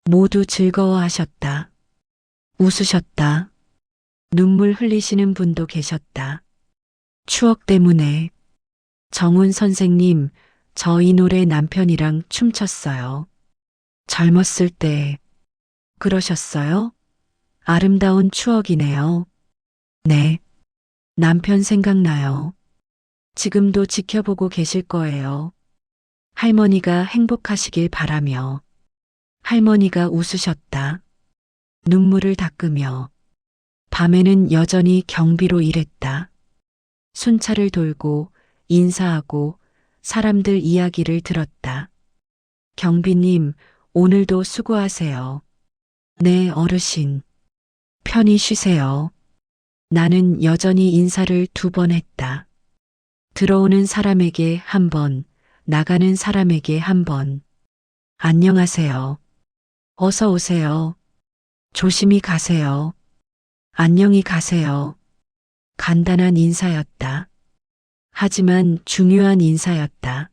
모두 즐거워하셨다. 웃으셨다. 눈물 흘리시는 분도 계셨다. 추억 때문에. 정훈 선생님, 저 이 노래 남편이랑 춤췄어요. 젊었을 때. 그러셨어요? 아름다운 추억이네요. 네. 남편 생각나요. 지금도 지켜보고 계실 거예요. 할머니가 행복하시길 바라며. 할머니가 웃으셨다. 눈물을 닦으며. 밤에는 여전히 경비로 일했다. 순찰을 돌고 인사하고 사람들 이야기를 들었다. 경비님, 오늘도 수고하세요. 네, 어르신. 편히 쉬세요. 나는 여전히 인사를 2번 했다. 들어오는 사람에게 1번, 나가는 사람에게 1번. 안녕하세요. 어서 오세요. 조심히 가세요. 안녕히 가세요. 간단한 인사였다. 하지만 중요한 인사였다.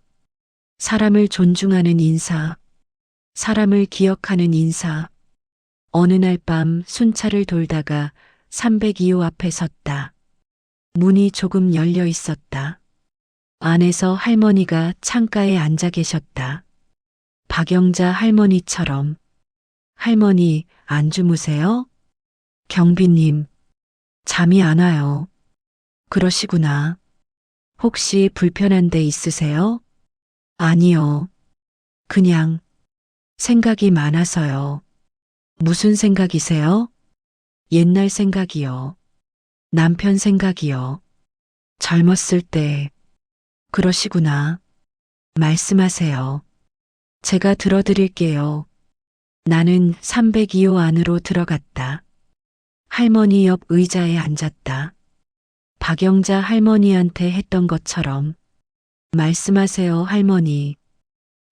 사람을 존중하는 인사, 사람을 기억하는 인사. 어느 날 밤 순찰을 돌다가 302호 앞에 섰다. 문이 조금 열려 있었다. 안에서 할머니가 창가에 앉아 계셨다. 박영자 할머니처럼. 할머니, 안 주무세요? 경비님, 잠이 안 와요. 그러시구나. 혹시 불편한 데 있으세요? 아니요. 그냥 생각이 많아서요. 무슨 생각이세요? 옛날 생각이요. 남편 생각이요. 젊었을 때. 그러시구나. 말씀하세요. 제가 들어드릴게요. 나는 302호 안으로 들어갔다. 할머니 옆 의자에 앉았다. 박영자 할머니한테 했던 것처럼. 말씀하세요, 할머니.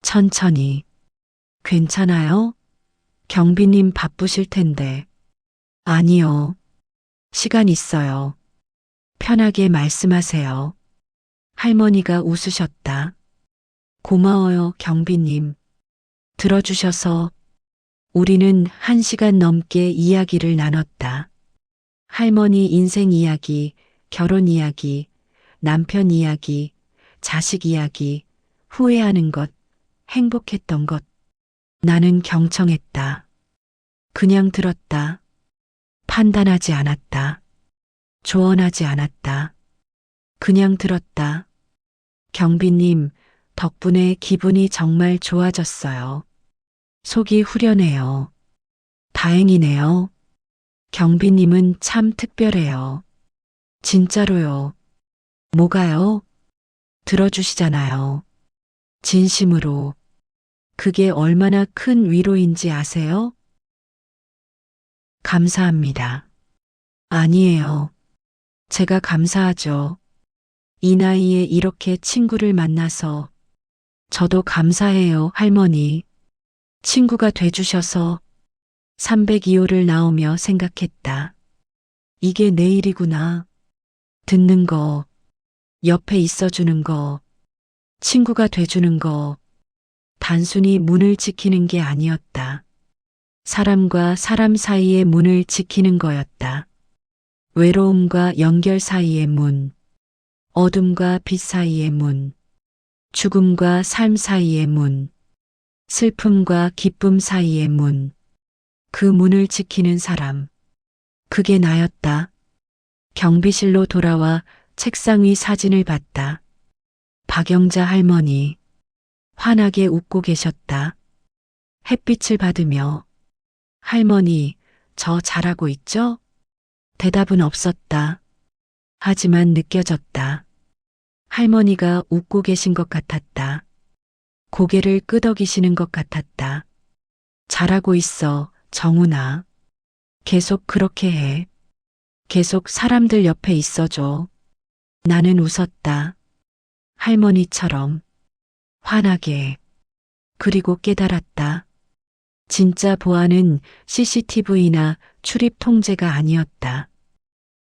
천천히. 괜찮아요? 경비님 바쁘실 텐데. 아니요. 시간 있어요. 편하게 말씀하세요. 할머니가 웃으셨다. 고마워요, 경비님. 들어주셔서. 우리는 1시간 넘게 이야기를 나눴다. 할머니 인생 이야기, 결혼 이야기, 남편 이야기, 자식 이야기, 후회하는 것, 행복했던 것. 나는 경청했다. 그냥 들었다. 판단하지 않았다. 조언하지 않았다. 그냥 들었다. 경비님, 덕분에 기분이 정말 좋아졌어요. 속이 후련해요. 다행이네요. 경비님은 참 특별해요. 진짜로요. 뭐가요? 들어주시잖아요. 진심으로. 그게 얼마나 큰 위로인지 아세요? 감사합니다. 아니에요. 제가 감사하죠. 이 나이에 이렇게 친구를 만나서 저도 감사해요, 할머니. 친구가 돼주셔서 302호를 나오며 생각했다. 이게 내 일이구나. 듣는 거, 옆에 있어주는 거, 친구가 돼주는 거, 단순히 문을 지키는 게 아니었다. 사람과 사람 사이의 문을 지키는 거였다. 외로움과 연결 사이의 문, 어둠과 빛 사이의 문, 죽음과 삶 사이의 문, 슬픔과 기쁨 사이의 문, 그 문을 지키는 사람. 그게 나였다. 경비실로 돌아와 책상 위 사진을 봤다. 박영자 할머니. 환하게 웃고 계셨다. 햇빛을 받으며. 할머니, 저 잘하고 있죠? 대답은 없었다. 하지만 느껴졌다. 할머니가 웃고 계신 것 같았다. 고개를 끄덕이시는 것 같았다. 잘하고 있어, 정훈아. 계속 그렇게 해. 계속 사람들 옆에 있어줘. 나는 웃었다. 할머니처럼. 환하게. 그리고 깨달았다. 진짜 보안은 CCTV나 출입 통제가 아니었다.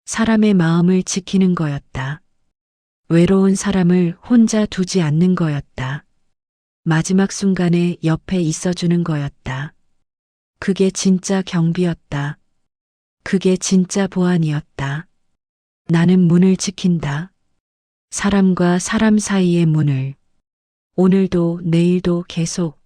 사람의 마음을 지키는 거였다. 외로운 사람을 혼자 두지 않는 거였다. 마지막 순간에 옆에 있어주는 거였다. 그게 진짜 경비였다. 그게 진짜 보안이었다. 나는 문을 지킨다. 사람과 사람 사이의 문을. 오늘도 내일도 계속.